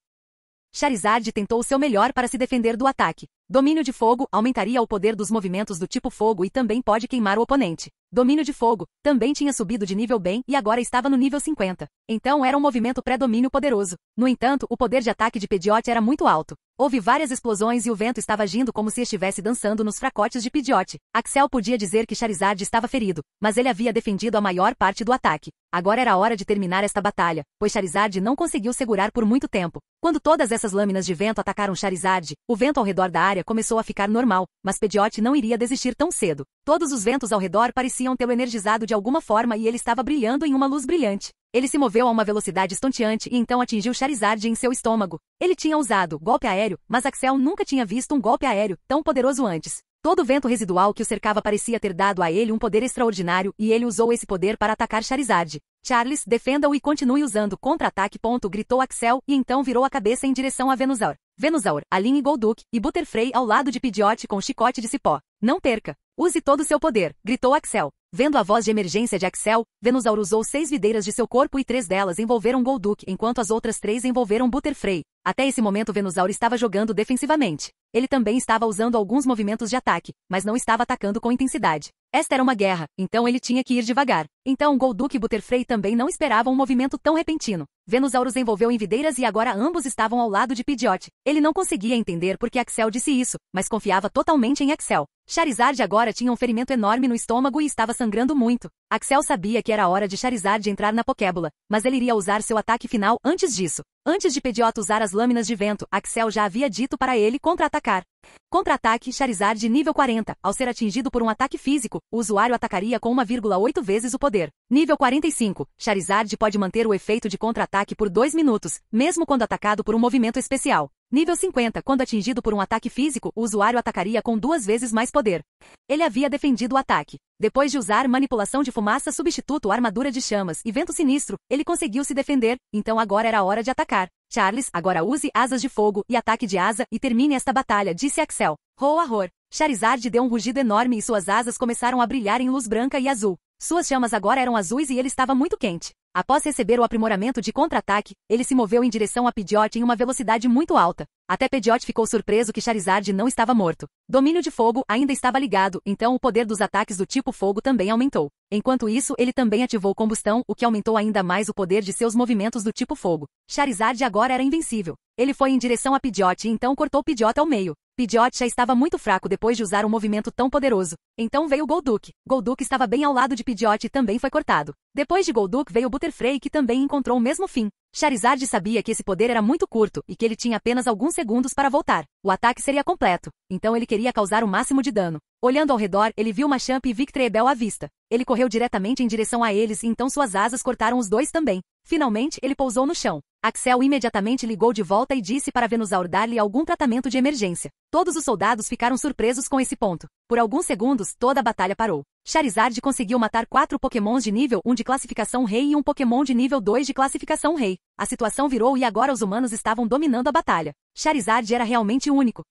Charizard tentou o seu melhor para se defender do ataque. Domínio de fogo aumentaria o poder dos movimentos do tipo fogo e também pode queimar o oponente. Domínio de fogo também tinha subido de nível bem e agora estava no nível 50. Então era um movimento pré-domínio poderoso. No entanto, o poder de ataque de Pidgeot era muito alto. Houve várias explosões e o vento estava agindo como se estivesse dançando nos fracotes de Pidgeot. Axel podia dizer que Charizard estava ferido, mas ele havia defendido a maior parte do ataque. Agora era hora de terminar esta batalha, pois Charizard não conseguiu segurar por muito tempo. Quando todas essas lâminas de vento atacaram Charizard, o vento ao redor da área começou a ficar normal, mas Pidgeot não iria desistir tão cedo. Todos os ventos ao redor pareciam tê-lo energizado de alguma forma e ele estava brilhando em uma luz brilhante. Ele se moveu a uma velocidade estonteante e então atingiu Charizard em seu estômago. Ele tinha usado golpe aéreo, mas Axel nunca tinha visto um golpe aéreo tão poderoso antes. Todo o vento residual que o cercava parecia ter dado a ele um poder extraordinário e ele usou esse poder para atacar Charizard. Charles, defenda-o e continue usando contra-ataque. Gritou Axel e então virou a cabeça em direção a Venusaur. Venusaur, alinhe Golduck e Butterfree ao lado de Pidgeot com chicote de cipó. Não perca! Use todo o seu poder, gritou Axel. Vendo a voz de emergência de Axel, Venusaur usou 6 videiras de seu corpo e 3 delas envolveram Golduck, enquanto as outras 3 envolveram Butterfree. Até esse momento Venusaur estava jogando defensivamente. Ele também estava usando alguns movimentos de ataque, mas não estava atacando com intensidade. Esta era uma guerra, então ele tinha que ir devagar. Então Golduck e Butterfree também não esperavam um movimento tão repentino. Venusaur os envolveu em videiras e agora ambos estavam ao lado de Pidgeot. Ele não conseguia entender por que Axel disse isso, mas confiava totalmente em Axel. Charizard agora tinha um ferimento enorme no estômago e estava sangrando muito. Axel sabia que era hora de Charizard entrar na Pokébola, mas ele iria usar seu ataque final antes disso. Antes de Pidgeot usar as lâminas de vento, Axel já havia dito para ele contra-atacar. Contra-ataque Charizard nível 40. Ao ser atingido por um ataque físico, o usuário atacaria com 1,8 vezes o poder. Nível 45. Charizard pode manter o efeito de contra-ataque por 2 minutos, mesmo quando atacado por um movimento especial. Nível 50. Quando atingido por um ataque físico, o usuário atacaria com 2 vezes mais poder. Ele havia defendido o ataque. Depois de usar manipulação de fumaça, substituto, armadura de chamas e vento sinistro, ele conseguiu se defender, então agora era hora de atacar. Charles, agora use asas de fogo e ataque de asa e termine esta batalha, disse Axel. Roar. Charizard deu um rugido enorme e suas asas começaram a brilhar em luz branca e azul. Suas chamas agora eram azuis e ele estava muito quente. Após receber o aprimoramento de contra-ataque, ele se moveu em direção a Pidgeot em uma velocidade muito alta. Até Pidgeot ficou surpreso que Charizard não estava morto. Domínio de fogo ainda estava ligado, então o poder dos ataques do tipo fogo também aumentou. Enquanto isso, ele também ativou combustão, o que aumentou ainda mais o poder de seus movimentos do tipo fogo. Charizard agora era invencível. Ele foi em direção a Pidgeot e então cortou Pidgeot ao meio. Pidgeot já estava muito fraco depois de usar um movimento tão poderoso. Então veio Golduck. Golduck estava bem ao lado de Pidgeot e também foi cortado. Depois de Golduck veio Butterfree que também encontrou o mesmo fim. Charizard sabia que esse poder era muito curto e que ele tinha apenas alguns segundos para voltar. O ataque seria completo, então ele queria causar o máximo de dano. Olhando ao redor, ele viu Machamp e Victreebel à vista. Ele correu diretamente em direção a eles e então suas asas cortaram os dois também. Finalmente, ele pousou no chão. Axel imediatamente ligou de volta e disse para Venusaur dar-lhe algum tratamento de emergência. Todos os soldados ficaram surpresos com esse ponto. Por alguns segundos, toda a batalha parou. Charizard conseguiu matar 4 pokémons de nível 1 de classificação rei e um pokémon de nível 2 de classificação rei. A situação virou e agora os humanos estavam dominando a batalha. Charizard era realmente único.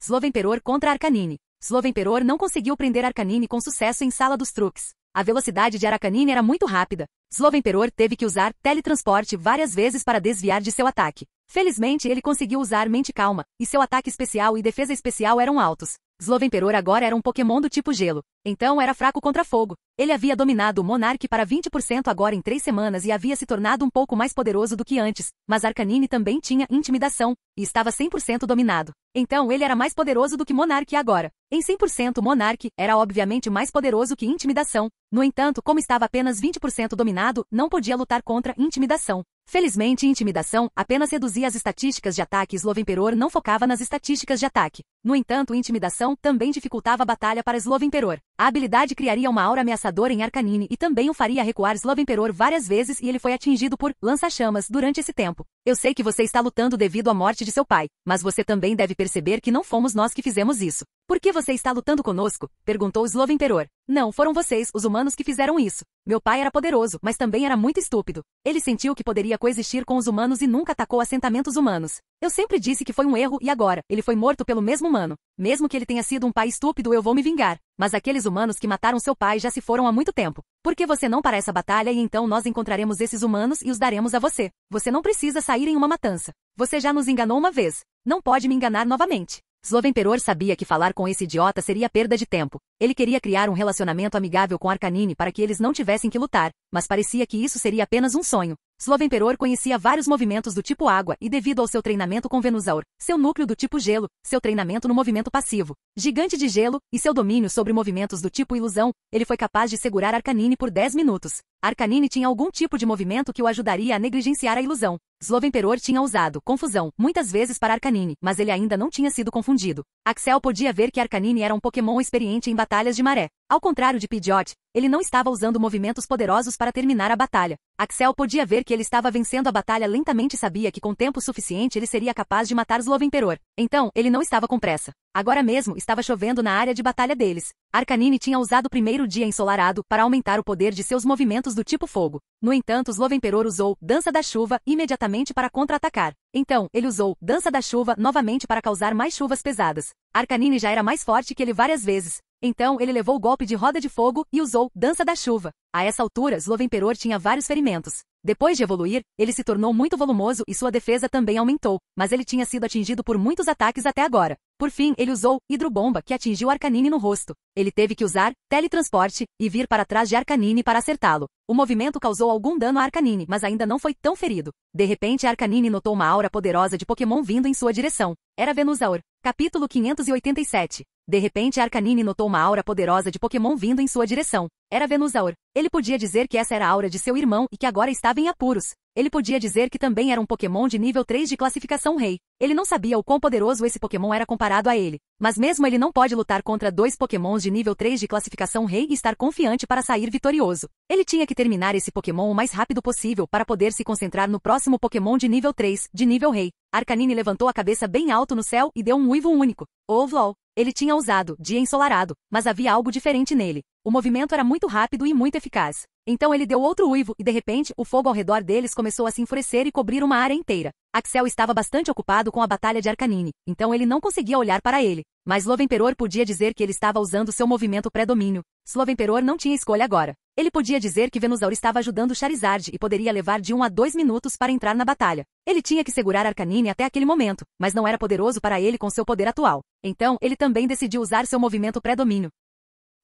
Slovenperor contra Arcanine. Slovenperor não conseguiu prender Arcanine com sucesso em Sala dos Truques. A velocidade de Arcanine era muito rápida. Slovenperor teve que usar teletransporte várias vezes para desviar de seu ataque. Felizmente ele conseguiu usar Mente Calma, e seu ataque especial e defesa especial eram altos. Slovenperor agora era um pokémon do tipo gelo. Então era fraco contra fogo. Ele havia dominado o Monarch para 20% agora em 3 semanas e havia se tornado um pouco mais poderoso do que antes, mas Arcanine também tinha intimidação, e estava 100% dominado. Então ele era mais poderoso do que Monarch agora. Em 100% Monarch era obviamente mais poderoso que intimidação. No entanto, como estava apenas 20% dominado, não podia lutar contra intimidação. Felizmente, intimidação apenas reduzia as estatísticas de ataque e Slowemperor não focava nas estatísticas de ataque. No entanto, intimidação também dificultava a batalha para Slowemperor. A habilidade criaria uma aura ameaçadora em Arcanine e também o faria recuar Slowemperor várias vezes e ele foi atingido por lança-chamas durante esse tempo. Eu sei que você está lutando devido à morte de seu pai, mas você também deve perceber que não fomos nós que fizemos isso. Por que você está lutando conosco? Perguntou Slowemperor. Não, foram vocês, os humanos, que fizeram isso. Meu pai era poderoso, mas também era muito estúpido. Ele sentiu que poderia coexistir com os humanos e nunca atacou assentamentos humanos. Eu sempre disse que foi um erro e agora, ele foi morto pelo mesmo humano. Mesmo que ele tenha sido um pai estúpido, eu vou me vingar. Mas aqueles humanos que mataram seu pai já se foram há muito tempo. Por que você não para essa batalha e então nós encontraremos esses humanos e os daremos a você? Você não precisa sair em uma matança. Você já nos enganou uma vez. Não pode me enganar novamente. Slowemperor sabia que falar com esse idiota seria perda de tempo. Ele queria criar um relacionamento amigável com Arcanine para que eles não tivessem que lutar, mas parecia que isso seria apenas um sonho. Slowemperor conhecia vários movimentos do tipo água e devido ao seu treinamento com Venusaur, seu núcleo do tipo gelo, seu treinamento no movimento passivo, gigante de gelo, e seu domínio sobre movimentos do tipo ilusão, ele foi capaz de segurar Arcanine por 10 minutos. Arcanine tinha algum tipo de movimento que o ajudaria a negligenciar a ilusão. Slowemperor tinha usado confusão muitas vezes para Arcanine, mas ele ainda não tinha sido confundido. Axel podia ver que Arcanine era um Pokémon experiente em batalhas de maré. Ao contrário de Pidgeot, ele não estava usando movimentos poderosos para terminar a batalha. Axel podia ver que ele estava vencendo a batalha lentamente e sabia que com tempo suficiente ele seria capaz de matar Slowemperor. Então, ele não estava com pressa. Agora mesmo estava chovendo na área de batalha deles. Arcanine tinha usado o primeiro dia ensolarado para aumentar o poder de seus movimentos do tipo fogo. No entanto, Slowemperor usou Dança da Chuva imediatamente para contra-atacar. Então, ele usou Dança da Chuva novamente para causar mais chuvas pesadas. Arcanine já era mais forte que ele várias vezes. Então, ele levou o golpe de Roda de Fogo e usou Dança da Chuva. A essa altura, Slowemperor tinha vários ferimentos. Depois de evoluir, ele se tornou muito volumoso e sua defesa também aumentou, mas ele tinha sido atingido por muitos ataques até agora. Por fim, ele usou Hidrobomba, que atingiu Arcanine no rosto. Ele teve que usar Teletransporte e vir para trás de Arcanine para acertá-lo. O movimento causou algum dano a Arcanine, mas ainda não foi tão ferido. De repente, Arcanine notou uma aura poderosa de Pokémon vindo em sua direção. Era Venusaur. Capítulo 587. De repente, Arcanine notou uma aura poderosa de Pokémon vindo em sua direção. Era Venusaur. Ele podia dizer que essa era a aura de seu irmão e que agora estava em apuros. Ele podia dizer que também era um Pokémon de nível 3 de classificação Rei. Ele não sabia o quão poderoso esse Pokémon era comparado a ele. Mas mesmo ele não pode lutar contra 2 Pokémons de nível 3 de classificação Rei e estar confiante para sair vitorioso. Ele tinha que terminar esse Pokémon o mais rápido possível para poder se concentrar no próximo Pokémon de nível 3, de nível Rei. Arcanine levantou a cabeça bem alto no céu e deu um uivo único. Ovlol. Ele tinha usado Dia Ensolarado, mas havia algo diferente nele. O movimento era muito rápido e muito eficaz. Então ele deu outro uivo e de repente, o fogo ao redor deles começou a se enfurecer e cobrir uma área inteira. Axel estava bastante ocupado com a batalha de Arcanine, então ele não conseguia olhar para ele. Mas Slowemperor podia dizer que ele estava usando seu movimento pré-domínio. Slowemperor não tinha escolha agora. Ele podia dizer que Venusaur estava ajudando Charizard e poderia levar de 1 a 2 minutos para entrar na batalha. Ele tinha que segurar Arcanine até aquele momento, mas não era poderoso para ele com seu poder atual. Então, ele também decidiu usar seu movimento pré-domínio.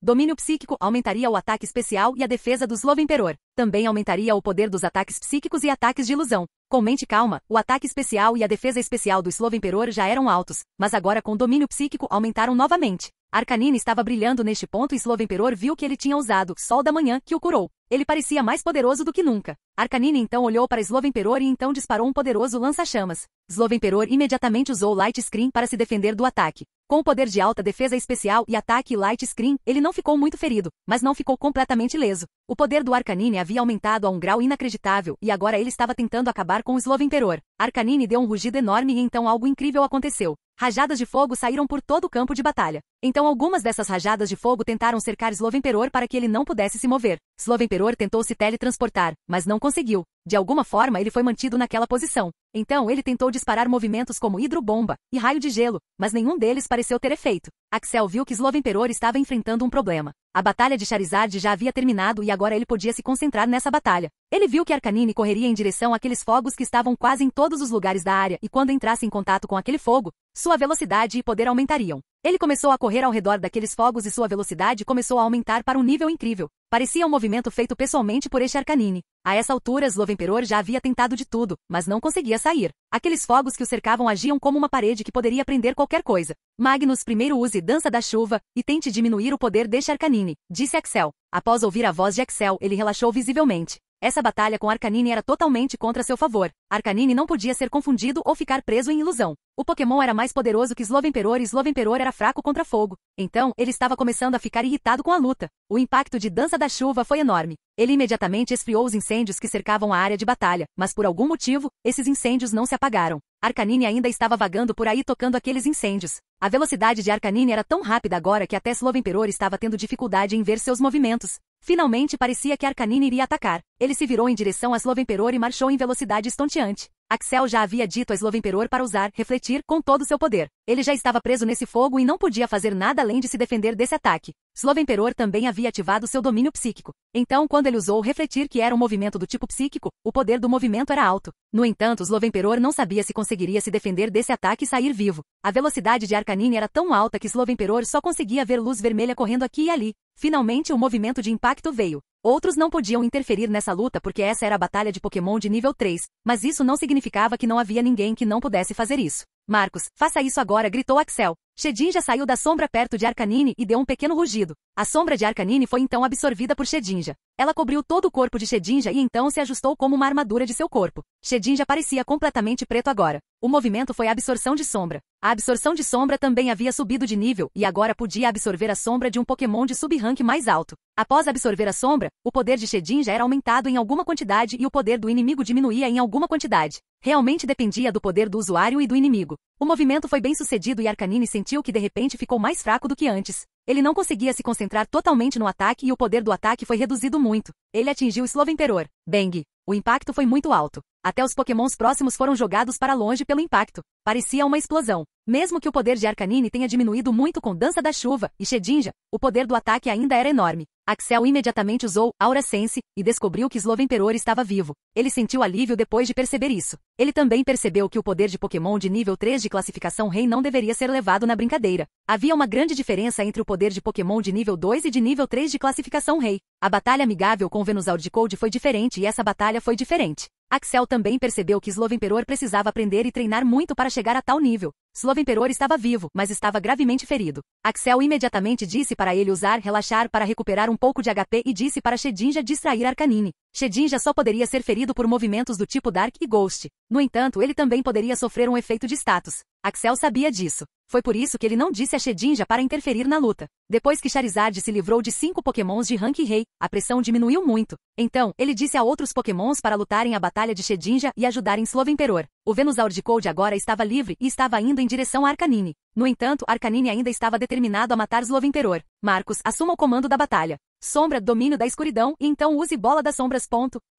Domínio psíquico aumentaria o ataque especial e a defesa do Slowemperor. Também aumentaria o poder dos ataques psíquicos e ataques de ilusão. Com mente calma, o ataque especial e a defesa especial do Slowemperor já eram altos, mas agora com domínio psíquico aumentaram novamente. Arcanine estava brilhando neste ponto e Slowemperor viu que ele tinha usado Sol da Manhã que o curou. Ele parecia mais poderoso do que nunca. Arcanine então olhou para Slowemperor e então disparou um poderoso lança-chamas. Slowemperor imediatamente usou Light Screen para se defender do ataque. Com o poder de alta defesa especial e ataque Light Screen, ele não ficou muito ferido, mas não ficou completamente ileso. O poder do Arcanine havia aumentado a um grau inacreditável e agora ele estava tentando acabar com o Slowemperor. Arcanine deu um rugido enorme e então algo incrível aconteceu. Rajadas de fogo saíram por todo o campo de batalha. Então algumas dessas rajadas de fogo tentaram cercar Slowemperor para que ele não pudesse se mover. Slowemperor tentou se teletransportar, mas não conseguiu. De alguma forma ele foi mantido naquela posição. Então ele tentou disparar movimentos como Hidrobomba e Raio de Gelo, mas nenhum deles pareceu ter efeito. Axel viu que Slowemperor estava enfrentando um problema. A batalha de Charizard já havia terminado e agora ele podia se concentrar nessa batalha. Ele viu que Arcanine correria em direção àqueles fogos que estavam quase em todos os lugares da área e quando entrasse em contato com aquele fogo, sua velocidade e poder aumentariam. Ele começou a correr ao redor daqueles fogos e sua velocidade começou a aumentar para um nível incrível. Parecia um movimento feito pessoalmente por este Arcanine. A essa altura, Slowemperor já havia tentado de tudo, mas não conseguia sair. Aqueles fogos que o cercavam agiam como uma parede que poderia prender qualquer coisa. Magnus, primeiro use Dança da Chuva e tente diminuir o poder deste Arcanine, disse Axel. Após ouvir a voz de Axel, ele relaxou visivelmente. Essa batalha com Arcanine era totalmente contra seu favor. Arcanine não podia ser confundido ou ficar preso em ilusão. O Pokémon era mais poderoso que Slowemperor e Slowemperor era fraco contra fogo. Então, ele estava começando a ficar irritado com a luta. O impacto de Dança da Chuva foi enorme. Ele imediatamente esfriou os incêndios que cercavam a área de batalha, mas por algum motivo, esses incêndios não se apagaram. Arcanine ainda estava vagando por aí tocando aqueles incêndios. A velocidade de Arcanine era tão rápida agora que até Slowemperor estava tendo dificuldade em ver seus movimentos. Finalmente parecia que Arcanine iria atacar. Ele se virou em direção a Slowemperor e marchou em velocidade estonteante. Axel já havia dito a Slowemperor para usar Refletir com todo o seu poder. Ele já estava preso nesse fogo e não podia fazer nada além de se defender desse ataque. Slowemperor também havia ativado seu domínio psíquico. Então, quando ele usou Refletir, que era um movimento do tipo psíquico, o poder do movimento era alto. No entanto, Slowemperor não sabia se conseguiria se defender desse ataque e sair vivo. A velocidade de Arcanine era tão alta que Slowemperor só conseguia ver luz vermelha correndo aqui e ali. Finalmente, o movimento de impacto veio. Outros não podiam interferir nessa luta porque essa era a batalha de Pokémon de nível 3, mas isso não significava que não havia ninguém que não pudesse fazer isso. Marcos, faça isso agora, gritou Axel. Shedinja saiu da sombra perto de Arcanine e deu um pequeno rugido. A sombra de Arcanine foi então absorvida por Shedinja. Ela cobriu todo o corpo de Shedinja e então se ajustou como uma armadura de seu corpo. Shedinja parecia completamente preto agora. O movimento foi a absorção de sombra. A absorção de sombra também havia subido de nível e agora podia absorver a sombra de um Pokémon de sub-rank mais alto. Após absorver a sombra, o poder de Shedinja era aumentado em alguma quantidade e o poder do inimigo diminuía em alguma quantidade. Realmente dependia do poder do usuário e do inimigo. O movimento foi bem sucedido e Arcanine sentiu que de repente ficou mais fraco do que antes. Ele não conseguia se concentrar totalmente no ataque e o poder do ataque foi reduzido muito. Ele atingiu Slowemperor. Bang! O impacto foi muito alto. Até os Pokémons próximos foram jogados para longe pelo impacto. Parecia uma explosão. Mesmo que o poder de Arcanine tenha diminuído muito com Dança da Chuva e Shedinja, o poder do ataque ainda era enorme. Axel imediatamente usou Aura Sense e descobriu que Slowemperor estava vivo. Ele sentiu alívio depois de perceber isso. Ele também percebeu que o poder de Pokémon de nível 3 de classificação Rei não deveria ser levado na brincadeira. Havia uma grande diferença entre o poder de Pokémon de nível 2 e de nível 3 de classificação Rei. A batalha amigável com Venusaur de Cold foi diferente e essa batalha foi diferente. Axel também percebeu que Slowemperor precisava aprender e treinar muito para chegar a tal nível. Slowemperor estava vivo, mas estava gravemente ferido. Axel imediatamente disse para ele usar Relaxar para recuperar um pouco de HP e disse para Shedinja distrair Arcanine. Shedinja só poderia ser ferido por movimentos do tipo Dark e Ghost. No entanto, ele também poderia sofrer um efeito de status. Axel sabia disso. Foi por isso que ele não disse a Shedinja para interferir na luta. Depois que Charizard se livrou de 5 Pokémons de rank Rei, a pressão diminuiu muito. Então, ele disse a outros Pokémons para lutarem a batalha de Shedinja e ajudarem Slowemperor. O Venusaur de Cold agora estava livre e estava indo em direção a Arcanine. No entanto, Arcanine ainda estava determinado a matar Slowemperor. Marcos, assuma o comando da batalha. Sombra, domínio da escuridão e então use Bola das Sombras.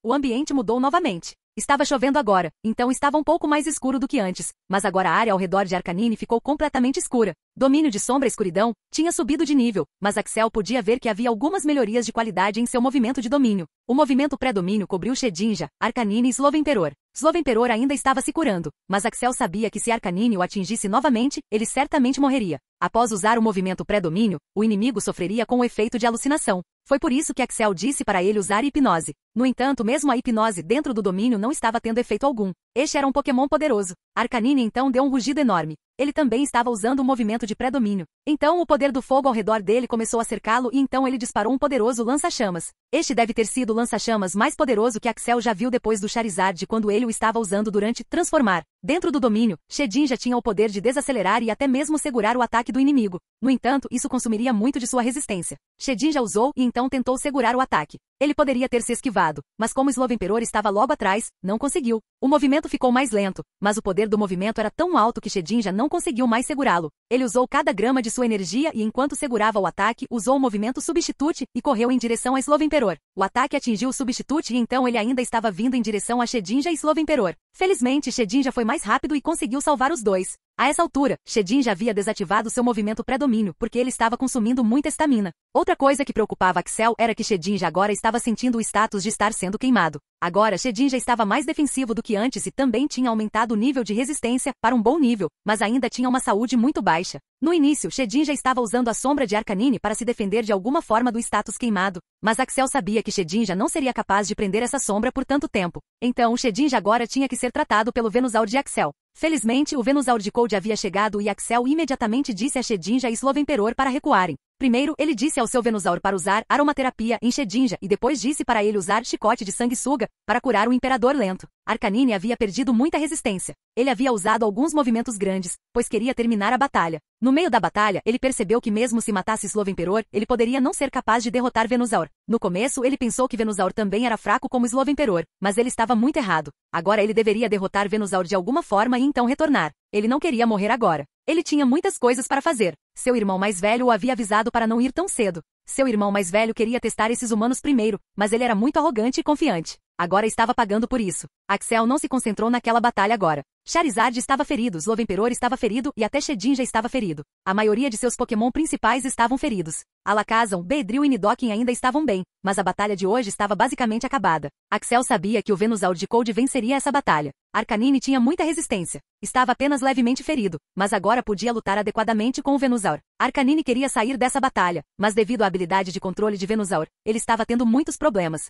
O ambiente mudou novamente. Estava chovendo agora, então estava um pouco mais escuro do que antes, mas agora a área ao redor de Arcanine ficou completamente escura. Domínio de sombra e escuridão tinha subido de nível, mas Axel podia ver que havia algumas melhorias de qualidade em seu movimento de domínio. O movimento pré-domínio cobriu Shedinja, Arcanine e Slowemperor. Slowemperor ainda estava se curando, mas Axel sabia que se Arcanine o atingisse novamente, ele certamente morreria. Após usar o movimento pré-domínio, o inimigo sofreria com o efeito de alucinação. Foi por isso que Axel disse para ele usar hipnose. No entanto, mesmo a hipnose dentro do domínio não estava tendo efeito algum. Este era um Pokémon poderoso. Arcanine então deu um rugido enorme. Ele também estava usando o movimento de pré-domínio. Então o poder do fogo ao redor dele começou a cercá-lo e então ele disparou um poderoso lança-chamas. Este deve ter sido o lança-chamas mais poderoso que Axel já viu depois do Charizard quando ele o estava usando durante Transformar. Dentro do domínio, Shedinja tinha o poder de desacelerar e até mesmo segurar o ataque do inimigo. No entanto, isso consumiria muito de sua resistência. Shedinja usou e então tentou segurar o ataque. Ele poderia ter se esquivado, mas como Slowemperor estava logo atrás, não conseguiu. O movimento ficou mais lento, mas o poder do movimento era tão alto que Shedinja não conseguiu mais segurá-lo. Ele usou cada grama de sua energia e enquanto segurava o ataque, usou o movimento Substitute e correu em direção a Slowemperor. O ataque atingiu o Substitute e então ele ainda estava vindo em direção a Shedinja e Slowemperor. Felizmente, Shedinja foi mais rápido e conseguiu salvar os dois. A essa altura, Shedinja havia desativado seu movimento pré-domínio porque ele estava consumindo muita estamina. Outra coisa que preocupava Axel era que Shedinja agora estava sentindo o status de estar sendo queimado. Agora Shedinja estava mais defensivo do que antes e também tinha aumentado o nível de resistência para um bom nível, mas ainda tinha uma saúde muito baixa. No início, Shedinja estava usando a sombra de Arcanine para se defender de alguma forma do status queimado, mas Axel sabia que Shedinja não seria capaz de prender essa sombra por tanto tempo. Então Shedinja agora tinha que ser tratado pelo Venusaur de Axel. Felizmente, o Venusaur de Cold havia chegado e Axel imediatamente disse a Shedinja e Slowemperor para recuarem. Primeiro, ele disse ao seu Venusaur para usar aromaterapia em Shedinja e depois disse para ele usar chicote de sanguessuga para curar o Imperador Lento. Arcanine havia perdido muita resistência. Ele havia usado alguns movimentos grandes, pois queria terminar a batalha. No meio da batalha, ele percebeu que mesmo se matasse Slowemperor, ele poderia não ser capaz de derrotar Venusaur. No começo, ele pensou que Venusaur também era fraco como Slowemperor, mas ele estava muito errado. Agora ele deveria derrotar Venusaur de alguma forma e então retornar. Ele não queria morrer agora. Ele tinha muitas coisas para fazer. Seu irmão mais velho o havia avisado para não ir tão cedo. Seu irmão mais velho queria testar esses humanos primeiro, mas ele era muito arrogante e confiante. Agora estava pagando por isso. Axel não se concentrou naquela batalha agora. Charizard estava ferido, Slowemperor estava ferido e até Shedinja estava ferido. A maioria de seus Pokémon principais estavam feridos. Alakazam, Beedrill e Nidoking ainda estavam bem, mas a batalha de hoje estava basicamente acabada. Axel sabia que o Venusaur de Cold venceria essa batalha. Arcanine tinha muita resistência. Estava apenas levemente ferido, mas agora podia lutar adequadamente com o Venusaur. Arcanine queria sair dessa batalha, mas devido à habilidade de controle de Venusaur, ele estava tendo muitos problemas.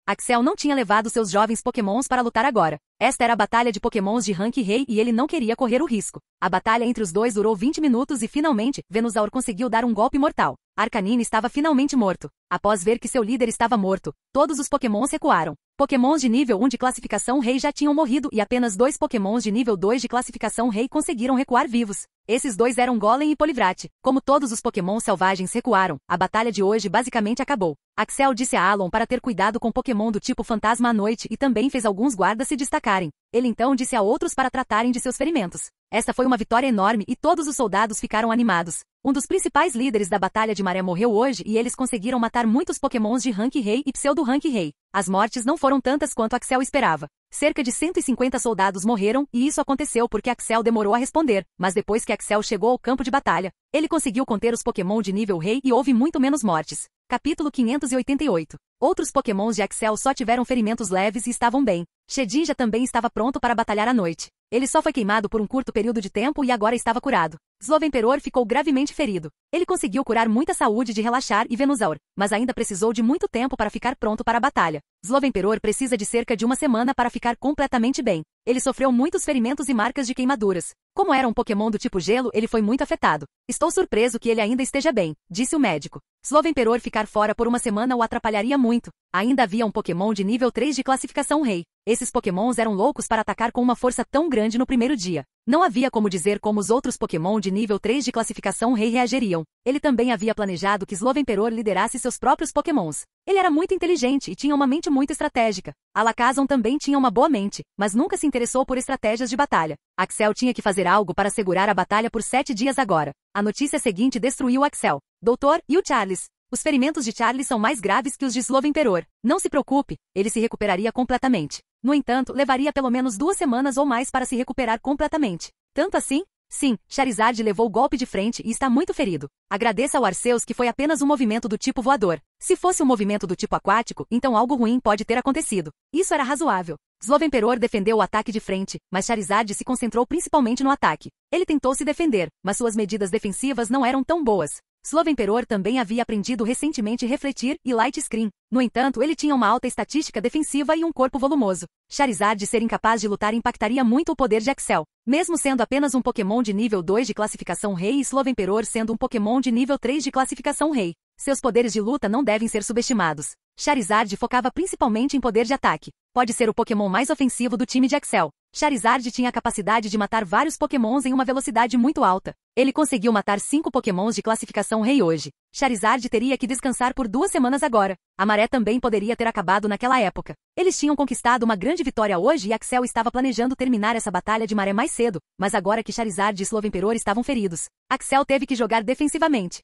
Axel não tinha levado seus jovens Pokémons para lutar agora. Esta era a batalha de Pokémons de Rank Rei e ele não queria correr o risco. A batalha entre os dois durou 20 minutos e finalmente, Venusaur conseguiu dar um golpe mortal. Arcanine estava finalmente morto. Após ver que seu líder estava morto, todos os Pokémons recuaram. Pokémons de nível 1 de classificação Rei já tinham morrido e apenas 2 Pokémons de nível 2 de classificação Rei conseguiram recuar vivos. Esses dois eram Golem e Poliwrath. Como todos os Pokémons selvagens recuaram, a batalha de hoje basicamente acabou. Axel disse a Alon para ter cuidado com Pokémon do tipo Fantasma à noite e também fez alguns guardas se destacarem. Ele então disse a outros para tratarem de seus ferimentos. Esta foi uma vitória enorme e todos os soldados ficaram animados. Um dos principais líderes da Batalha de Maré morreu hoje e eles conseguiram matar muitos Pokémons de Rank Rei e Pseudo-Rank Rei. As mortes não foram tantas quanto Axel esperava. Cerca de 150 soldados morreram e isso aconteceu porque Axel demorou a responder, mas depois que Axel chegou ao campo de batalha, ele conseguiu conter os Pokémon de nível Rei e houve muito menos mortes. Capítulo 588. Outros Pokémons de Axel só tiveram ferimentos leves e estavam bem. Shedinja também estava pronto para batalhar à noite. Ele só foi queimado por um curto período de tempo e agora estava curado. Slowemperor ficou gravemente ferido. Ele conseguiu curar muita saúde de Relaxar e Venusaur, mas ainda precisou de muito tempo para ficar pronto para a batalha. Slowemperor precisa de cerca de uma semana para ficar completamente bem. Ele sofreu muitos ferimentos e marcas de queimaduras. Como era um Pokémon do tipo gelo, ele foi muito afetado. Estou surpreso que ele ainda esteja bem, disse o médico. Slowemperor ficar fora por uma semana o atrapalharia muito. Ainda havia um Pokémon de nível 3 de classificação Rei. Esses Pokémons eram loucos para atacar com uma força tão grande no primeiro dia. Não havia como dizer como os outros Pokémon de nível 3 de classificação Rei reagiriam. Ele também havia planejado que Slowemperor liderasse seus próprios Pokémons. Ele era muito inteligente e tinha uma mente muito estratégica. Alakazam também tinha uma boa mente, mas nunca se interessou por estratégias de batalha. Axel tinha que fazer algo para segurar a batalha por 7 dias agora. A notícia seguinte destruiu Axel. Doutor, e o Charles? Os ferimentos de Charles são mais graves que os de Slowemperor. Não se preocupe, ele se recuperaria completamente. No entanto, levaria pelo menos 2 semanas ou mais para se recuperar completamente. Tanto assim? Sim, Charizard levou o golpe de frente e está muito ferido. Agradeça ao Arceus que foi apenas um movimento do tipo voador. Se fosse um movimento do tipo aquático, então algo ruim pode ter acontecido. Isso era razoável. Slowemperor defendeu o ataque de frente, mas Charizard se concentrou principalmente no ataque. Ele tentou se defender, mas suas medidas defensivas não eram tão boas. Slowemperor também havia aprendido recentemente refletir e light screen. No entanto, ele tinha uma alta estatística defensiva e um corpo volumoso. Charizard ser incapaz de lutar impactaria muito o poder de Axel. Mesmo sendo apenas um Pokémon de nível 2 de classificação Rei e Slowemperor sendo um Pokémon de nível 3 de classificação Rei. Seus poderes de luta não devem ser subestimados. Charizard focava principalmente em poder de ataque. Pode ser o Pokémon mais ofensivo do time de Axel. Charizard tinha a capacidade de matar vários Pokémons em uma velocidade muito alta. Ele conseguiu matar 5 Pokémons de classificação Rei hoje. Charizard teria que descansar por 2 semanas agora. A maré também poderia ter acabado naquela época. Eles tinham conquistado uma grande vitória hoje e Axel estava planejando terminar essa batalha de maré mais cedo, mas agora que Charizard e Slowemperor estavam feridos, Axel teve que jogar defensivamente.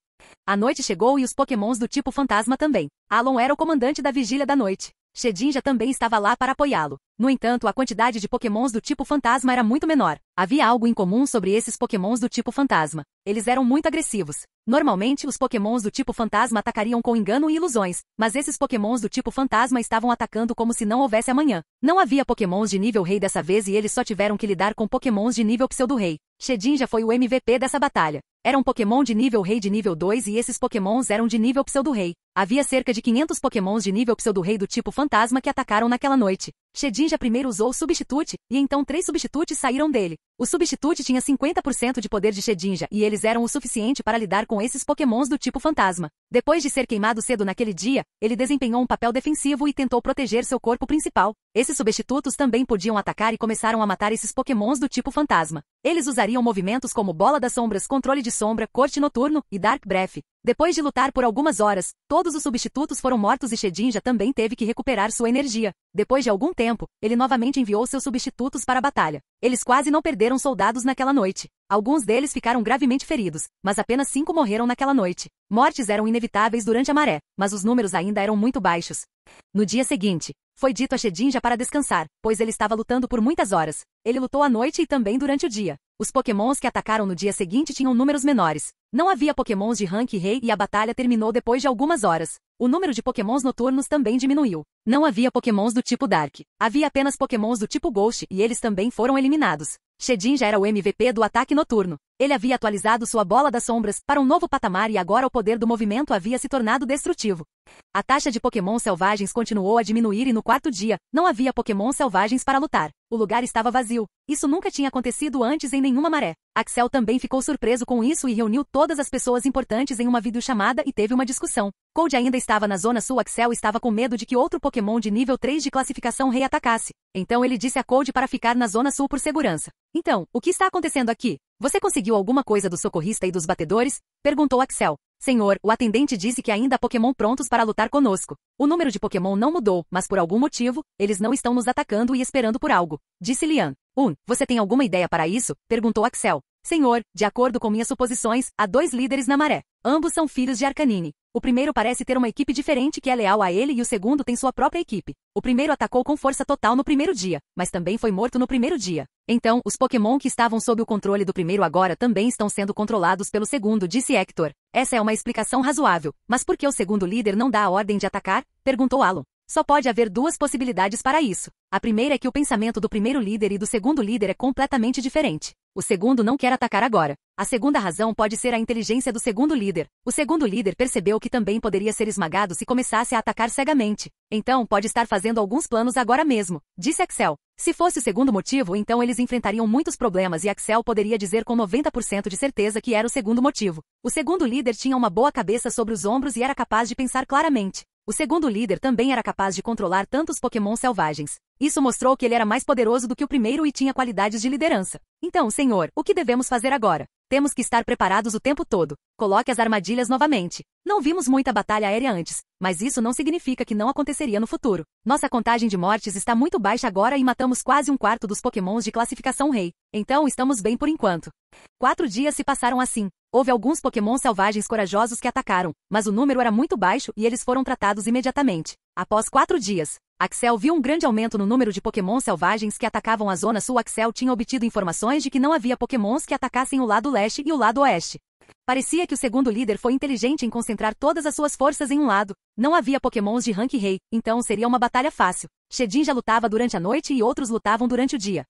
A noite chegou e os Pokémons do tipo fantasma também. Alon era o comandante da vigília da noite. Shedinja também estava lá para apoiá-lo. No entanto, a quantidade de Pokémons do tipo fantasma era muito menor. Havia algo em comum sobre esses Pokémons do tipo fantasma. Eles eram muito agressivos. Normalmente, os Pokémons do tipo fantasma atacariam com engano e ilusões, mas esses Pokémons do tipo fantasma estavam atacando como se não houvesse amanhã. Não havia Pokémons de nível Rei dessa vez e eles só tiveram que lidar com Pokémons de nível Pseudo-Rei. Shedinja foi o MVP dessa batalha. Era um Pokémon de nível Rei de nível 2 e esses Pokémons eram de nível Pseudo-Rei. Havia cerca de 500 Pokémons de nível Pseudo-Rei do tipo fantasma que atacaram naquela noite. Shedinja primeiro usou o Substitute, e então 3 Substitutes saíram dele. O Substitute tinha 50% de poder de Shedinja, e eles eram o suficiente para lidar com esses pokémons do tipo fantasma. Depois de ser queimado cedo naquele dia, ele desempenhou um papel defensivo e tentou proteger seu corpo principal. Esses substitutos também podiam atacar e começaram a matar esses pokémons do tipo fantasma. Eles usariam movimentos como Bola das Sombras, Controle de Sombra, Corte Noturno e Dark Breath. Depois de lutar por algumas horas, todos os substitutos foram mortos e Shedinja também teve que recuperar sua energia. Depois de algum tempo, ele novamente enviou seus substitutos para a batalha. Eles quase não perderam soldados naquela noite. Alguns deles ficaram gravemente feridos, mas apenas 5 morreram naquela noite. Mortes eram inevitáveis durante a maré, mas os números ainda eram muito baixos. No dia seguinte, foi dito a Shedinja para descansar, pois ele estava lutando por muitas horas. Ele lutou à noite e também durante o dia. Os pokémons que atacaram no dia seguinte tinham números menores. Não havia pokémons de rank rei e a batalha terminou depois de algumas horas. O número de pokémons noturnos também diminuiu. Não havia pokémons do tipo Dark. Havia apenas pokémons do tipo Ghost e eles também foram eliminados. Shedinja era o MVP do ataque noturno. Ele havia atualizado sua Bola das Sombras para um novo patamar e agora o poder do movimento havia se tornado destrutivo. A taxa de pokémons selvagens continuou a diminuir e no 4º dia, não havia pokémons selvagens para lutar. O lugar estava vazio. Isso nunca tinha acontecido antes em nenhuma maré. Axel também ficou surpreso com isso e reuniu todas as pessoas importantes em uma videochamada e teve uma discussão. Cold ainda estava na Zona Sul. Axel estava com medo de que outro pokémon de nível 3 de classificação rei atacasse. Então ele disse a Cold para ficar na Zona Sul por segurança. Então, o que está acontecendo aqui? Você conseguiu alguma coisa do socorrista e dos batedores? Perguntou Axel. Senhor, o atendente disse que ainda há Pokémon prontos para lutar conosco. O número de Pokémon não mudou, mas por algum motivo, eles não estão nos atacando e esperando por algo. Disse Lian. Você tem alguma ideia para isso? Perguntou Axel. Senhor, de acordo com minhas suposições, há 2 líderes na maré. Ambos são filhos de Arcanine. O primeiro parece ter uma equipe diferente que é leal a ele e o segundo tem sua própria equipe. O primeiro atacou com força total no primeiro dia, mas também foi morto no primeiro dia. Então, os Pokémon que estavam sob o controle do primeiro agora também estão sendo controlados pelo segundo, disse Hector. Essa é uma explicação razoável, mas por que o segundo líder não dá a ordem de atacar? Perguntou Alon. Só pode haver 2 possibilidades para isso. A primeira é que o pensamento do primeiro líder e do segundo líder é completamente diferente. O segundo não quer atacar agora. A segunda razão pode ser a inteligência do segundo líder. O segundo líder percebeu que também poderia ser esmagado se começasse a atacar cegamente. Então pode estar fazendo alguns planos agora mesmo, disse Axel. Se fosse o segundo motivo, então eles enfrentariam muitos problemas e Axel poderia dizer com 90% de certeza que era o segundo motivo. O segundo líder tinha uma boa cabeça sobre os ombros e era capaz de pensar claramente. O segundo líder também era capaz de controlar tantos Pokémon selvagens. Isso mostrou que ele era mais poderoso do que o primeiro e tinha qualidades de liderança. Então, senhor, o que devemos fazer agora? Temos que estar preparados o tempo todo. Coloque as armadilhas novamente. Não vimos muita batalha aérea antes, mas isso não significa que não aconteceria no futuro. Nossa contagem de mortes está muito baixa agora e matamos quase 1/4 dos Pokémons de classificação rei. Então estamos bem por enquanto. 4 dias se passaram assim. Houve alguns Pokémon selvagens corajosos que atacaram, mas o número era muito baixo e eles foram tratados imediatamente. Após 4 dias, Axel viu um grande aumento no número de Pokémon selvagens que atacavam a Zona Sul. Axel tinha obtido informações de que não havia Pokémons que atacassem o lado leste e o lado oeste. Parecia que o segundo líder foi inteligente em concentrar todas as suas forças em um lado. Não havia Pokémons de rank rei, então seria uma batalha fácil. Shedinja lutava durante a noite e outros lutavam durante o dia.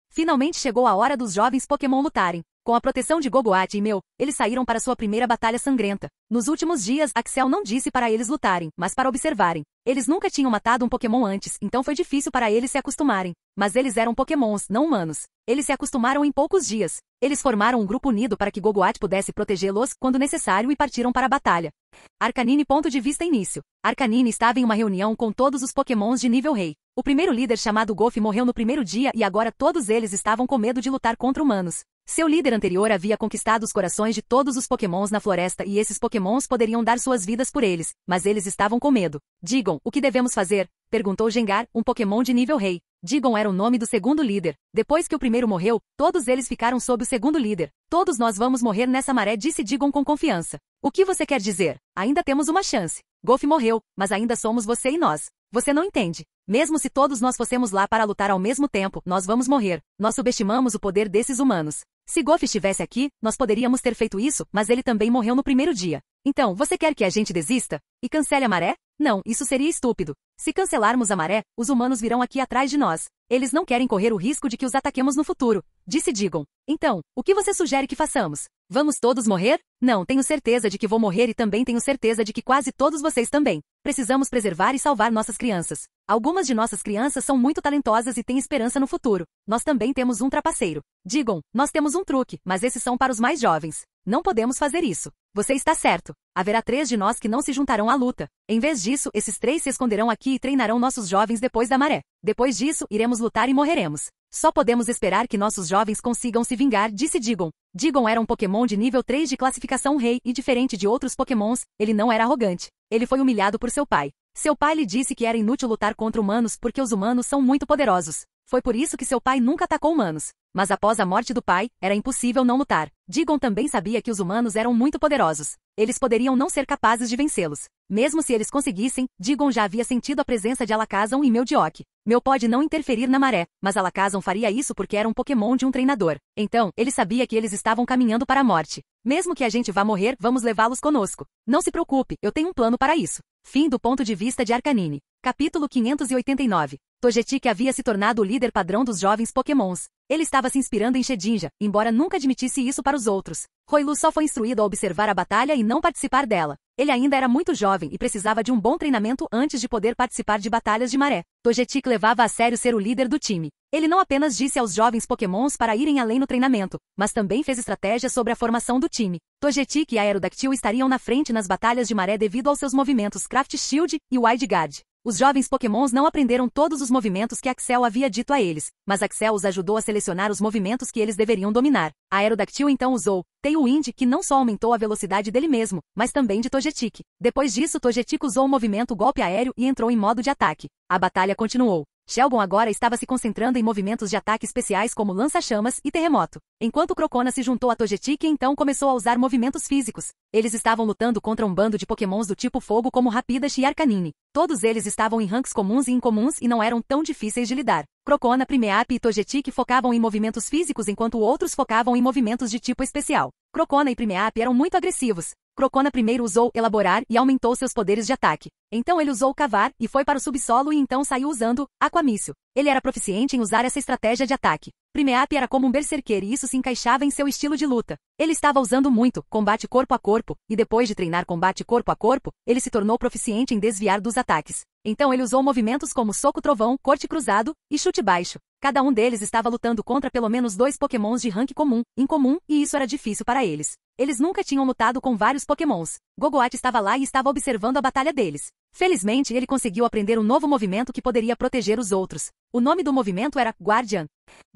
Finalmente chegou a hora dos jovens Pokémon lutarem. Com a proteção de Gogoat e Mew, eles saíram para sua primeira batalha sangrenta. Nos últimos dias, Axel não disse para eles lutarem, mas para observarem. Eles nunca tinham matado um Pokémon antes, então foi difícil para eles se acostumarem. Mas eles eram Pokémons, não humanos. Eles se acostumaram em poucos dias. Eles formaram um grupo unido para que Gogoat pudesse protegê-los quando necessário e partiram para a batalha. Arcanine. Ponto de vista início. Arcanine estava em uma reunião com todos os Pokémons de nível rei. O primeiro líder chamado Goff morreu no primeiro dia e agora todos eles estavam com medo de lutar contra humanos. Seu líder anterior havia conquistado os corações de todos os Pokémons na floresta e esses Pokémons poderiam dar suas vidas por eles, mas eles estavam com medo. Digam, o que devemos fazer? Perguntou Gengar, um Pokémon de nível rei. Digam era o nome do segundo líder. Depois que o primeiro morreu, todos eles ficaram sob o segundo líder. Todos nós vamos morrer nessa maré, disse Digam com confiança. O que você quer dizer? Ainda temos uma chance. Goff morreu, mas ainda somos você e nós. Você não entende. Mesmo se todos nós fossemos lá para lutar ao mesmo tempo, nós vamos morrer. Nós subestimamos o poder desses humanos. Se Goff estivesse aqui, nós poderíamos ter feito isso, mas ele também morreu no primeiro dia. Então, você quer que a gente desista? E cancele a maré? Não, isso seria estúpido. Se cancelarmos a maré, os humanos virão aqui atrás de nós. Eles não querem correr o risco de que os ataquemos no futuro, disse Digon. Então, o que você sugere que façamos? Vamos todos morrer? Não, tenho certeza de que vou morrer e também tenho certeza de que quase todos vocês também. Precisamos preservar e salvar nossas crianças. Algumas de nossas crianças são muito talentosas e têm esperança no futuro. Nós também temos um trapaceiro. Digam, nós temos um truque, mas esses são para os mais jovens. Não podemos fazer isso. Você está certo. Haverá 3 de nós que não se juntarão à luta. Em vez disso, esses 3 se esconderão aqui e treinarão nossos jovens depois da maré. Depois disso, iremos lutar e morreremos. Só podemos esperar que nossos jovens consigam se vingar, disse Digon. Digon era um Pokémon de nível 3 de classificação rei e diferente de outros Pokémons, ele não era arrogante. Ele foi humilhado por seu pai. Seu pai lhe disse que era inútil lutar contra humanos porque os humanos são muito poderosos. Foi por isso que seu pai nunca atacou humanos. Mas após a morte do pai, era impossível não lutar. Digon também sabia que os humanos eram muito poderosos. Eles poderiam não ser capazes de vencê-los. Mesmo se eles conseguissem, Digon já havia sentido a presença de Alakazam e Meowth. Mew pode não interferir na maré, mas Alakazam faria isso porque era um Pokémon de um treinador. Então, ele sabia que eles estavam caminhando para a morte. Mesmo que a gente vá morrer, vamos levá-los conosco. Não se preocupe, eu tenho um plano para isso. Fim do ponto de vista de Arcanine. Capítulo 589. Togetic havia se tornado o líder padrão dos jovens Pokémons. Ele estava se inspirando em Shedinja, embora nunca admitisse isso para os outros. Hoilu só foi instruído a observar a batalha e não participar dela. Ele ainda era muito jovem e precisava de um bom treinamento antes de poder participar de batalhas de maré. Togetic levava a sério ser o líder do time. Ele não apenas disse aos jovens Pokémons para irem além no treinamento, mas também fez estratégias sobre a formação do time. Togetic e Aerodactyl estariam na frente nas batalhas de maré devido aos seus movimentos Craft Shield e Wide Guard. Os jovens Pokémons não aprenderam todos os movimentos que Axel havia dito a eles, mas Axel os ajudou a selecionar os movimentos que eles deveriam dominar. A Aerodactyl então usou Tailwind, que não só aumentou a velocidade dele mesmo, mas também de Togetic. Depois disso, Togetic usou o movimento Golpe Aéreo e entrou em modo de ataque. A batalha continuou. Shelgon agora estava se concentrando em movimentos de ataque especiais como lança-chamas e terremoto. Enquanto Crocona se juntou a Togetic e então começou a usar movimentos físicos. Eles estavam lutando contra um bando de Pokémons do tipo fogo como Rapidash e Arcanine. Todos eles estavam em ranks comuns e incomuns e não eram tão difíceis de lidar. Crocona, Primeape e Togetic focavam em movimentos físicos enquanto outros focavam em movimentos de tipo especial. Crocona e Primeape eram muito agressivos. Crocona primeiro usou Elaborar e aumentou seus poderes de ataque. Então ele usou Cavar e foi para o subsolo e então saiu usando Aquamício. Ele era proficiente em usar essa estratégia de ataque. Primeape era como um berserker e isso se encaixava em seu estilo de luta. Ele estava usando muito combate corpo a corpo, e depois de treinar combate corpo a corpo, ele se tornou proficiente em desviar dos ataques. Então ele usou movimentos como Soco Trovão, Corte Cruzado e Chute Baixo. Cada um deles estava lutando contra pelo menos 2 Pokémons de rank comum, incomum, e isso era difícil para eles. Eles nunca tinham lutado com vários Pokémons. Gogoat estava lá e estava observando a batalha deles. Felizmente, ele conseguiu aprender um novo movimento que poderia proteger os outros. O nome do movimento era Guardian.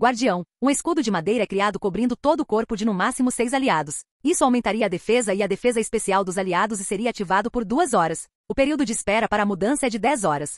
Guardião. Um escudo de madeira é criado cobrindo todo o corpo de no máximo 6 aliados. Isso aumentaria a defesa e a defesa especial dos aliados e seria ativado por 2 horas. O período de espera para a mudança é de 10 horas.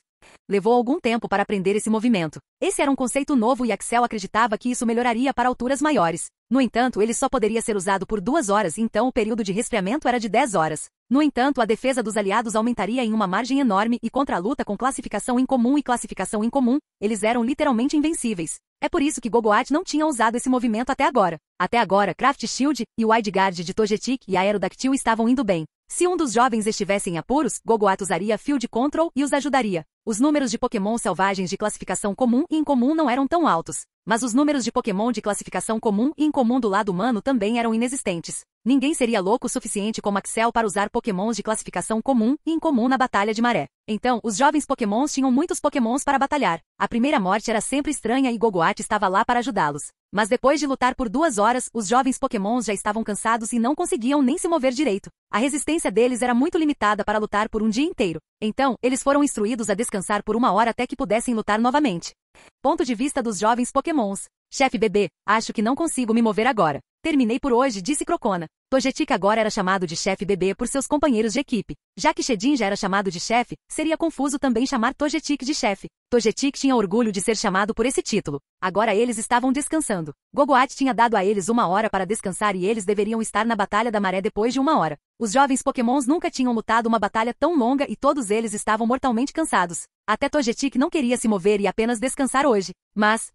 Levou algum tempo para aprender esse movimento. Esse era um conceito novo e Axel acreditava que isso melhoraria para alturas maiores. No entanto, ele só poderia ser usado por 2 horas e então o período de resfriamento era de 10 horas. No entanto, a defesa dos aliados aumentaria em uma margem enorme e contra a luta com classificação incomum e classificação incomum, eles eram literalmente invencíveis. É por isso que Gogoat não tinha usado esse movimento até agora. Até agora, Craft Shield e Wide Guard de Togetic e Aerodactyl estavam indo bem. Se um dos jovens estivesse em apuros, Gogoat usaria Field Control e os ajudaria. Os números de Pokémon selvagens de classificação comum e incomum não eram tão altos. Mas os números de Pokémon de classificação comum e incomum do lado humano também eram inexistentes. Ninguém seria louco o suficiente como Axel para usar Pokémons de classificação comum e incomum na batalha de maré. Então, os jovens Pokémons tinham muitos Pokémons para batalhar. A primeira morte era sempre estranha e Gogoat estava lá para ajudá-los. Mas depois de lutar por 2 horas, os jovens Pokémons já estavam cansados e não conseguiam nem se mover direito. A resistência deles era muito limitada para lutar por um dia inteiro. Então, eles foram instruídos a descansar por 1 hora até que pudessem lutar novamente. Ponto de vista dos jovens Pokémons. Chefe bebê, acho que não consigo me mover agora. Terminei por hoje, disse Crocona. Togetic agora era chamado de chefe bebê por seus companheiros de equipe. Já que Shedinja era chamado de chefe, seria confuso também chamar Togetic de chefe. Togetic tinha orgulho de ser chamado por esse título. Agora eles estavam descansando. Gogoat tinha dado a eles 1 hora para descansar e eles deveriam estar na Batalha da Maré depois de 1 hora. Os jovens Pokémons nunca tinham lutado uma batalha tão longa e todos eles estavam mortalmente cansados. Até Togetic não queria se mover e apenas descansar hoje. Mas...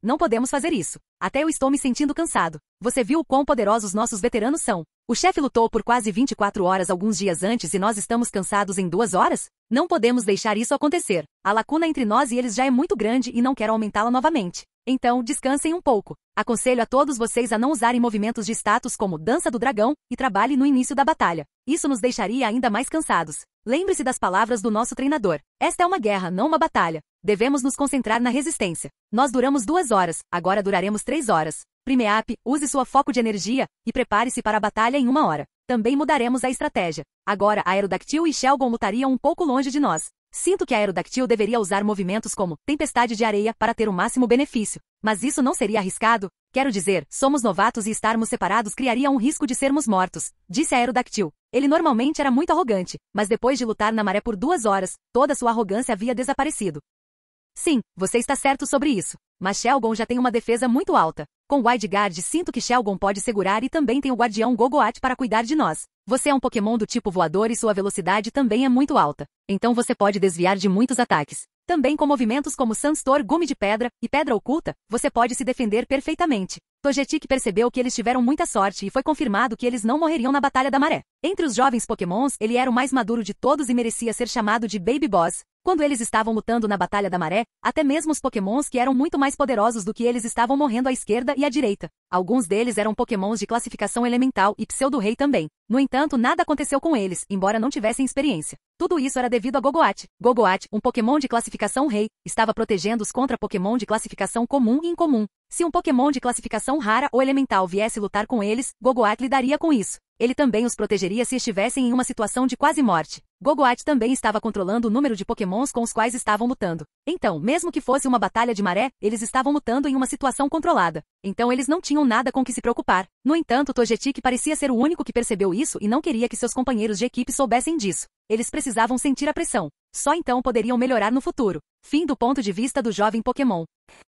não podemos fazer isso. Até eu estou me sentindo cansado. Você viu o quão poderosos nossos veteranos são. O chefe lutou por quase 24 horas alguns dias antes e nós estamos cansados em 2 horas? Não podemos deixar isso acontecer. A lacuna entre nós e eles já é muito grande e não quero aumentá-la novamente. Então, descansem um pouco. Aconselho a todos vocês a não usarem movimentos de status como Dança do Dragão e trabalhe no início da batalha. Isso nos deixaria ainda mais cansados. Lembre-se das palavras do nosso treinador. Esta é uma guerra, não uma batalha. Devemos nos concentrar na resistência. Nós duramos 2 horas, agora duraremos 3 horas. Primeap, use sua foco de energia e prepare-se para a batalha em 1 hora. Também mudaremos a estratégia. Agora, Aerodactyl e Shelgon lutariam um pouco longe de nós. Sinto que a Aerodactyl deveria usar movimentos como Tempestade de Areia para ter o máximo benefício. Mas isso não seria arriscado? Quero dizer, somos novatos e estarmos separados criaria um risco de sermos mortos, disse a Aerodactyl. Ele normalmente era muito arrogante, mas depois de lutar na maré por 2 horas, toda sua arrogância havia desaparecido. Sim, você está certo sobre isso. Mas Shelgon já tem uma defesa muito alta. Com Wide Guard sinto que Shelgon pode segurar e também tem o guardião Gogoat para cuidar de nós. Você é um Pokémon do tipo voador e sua velocidade também é muito alta. Então você pode desviar de muitos ataques. Também com movimentos como Sandstorm, Gume de Pedra e Pedra Oculta, você pode se defender perfeitamente. Togetic percebeu que eles tiveram muita sorte e foi confirmado que eles não morreriam na Batalha da Maré. Entre os jovens Pokémons, ele era o mais maduro de todos e merecia ser chamado de Baby Boss. Quando eles estavam lutando na Batalha da Maré, até mesmo os Pokémons que eram muito mais poderosos do que eles estavam morrendo à esquerda e à direita. Alguns deles eram Pokémons de classificação elemental e Pseudo-Rei também. No entanto, nada aconteceu com eles, embora não tivessem experiência. Tudo isso era devido a Gogoat. Gogoat, um Pokémon de classificação Rei, estava protegendo-os contra Pokémon de classificação comum e incomum. Se um Pokémon de classificação rara ou elemental viesse lutar com eles, Gogoat lidaria com isso. Ele também os protegeria se estivessem em uma situação de quase morte. Gogoat também estava controlando o número de Pokémons com os quais estavam lutando. Então, mesmo que fosse uma batalha de maré, eles estavam lutando em uma situação controlada. Então eles não tinham nada com que se preocupar. No entanto, Togetic parecia ser o único que percebeu isso e não queria que seus companheiros de equipe soubessem disso. Eles precisavam sentir a pressão. Só então poderiam melhorar no futuro. Fim do ponto de vista do jovem Pokémon.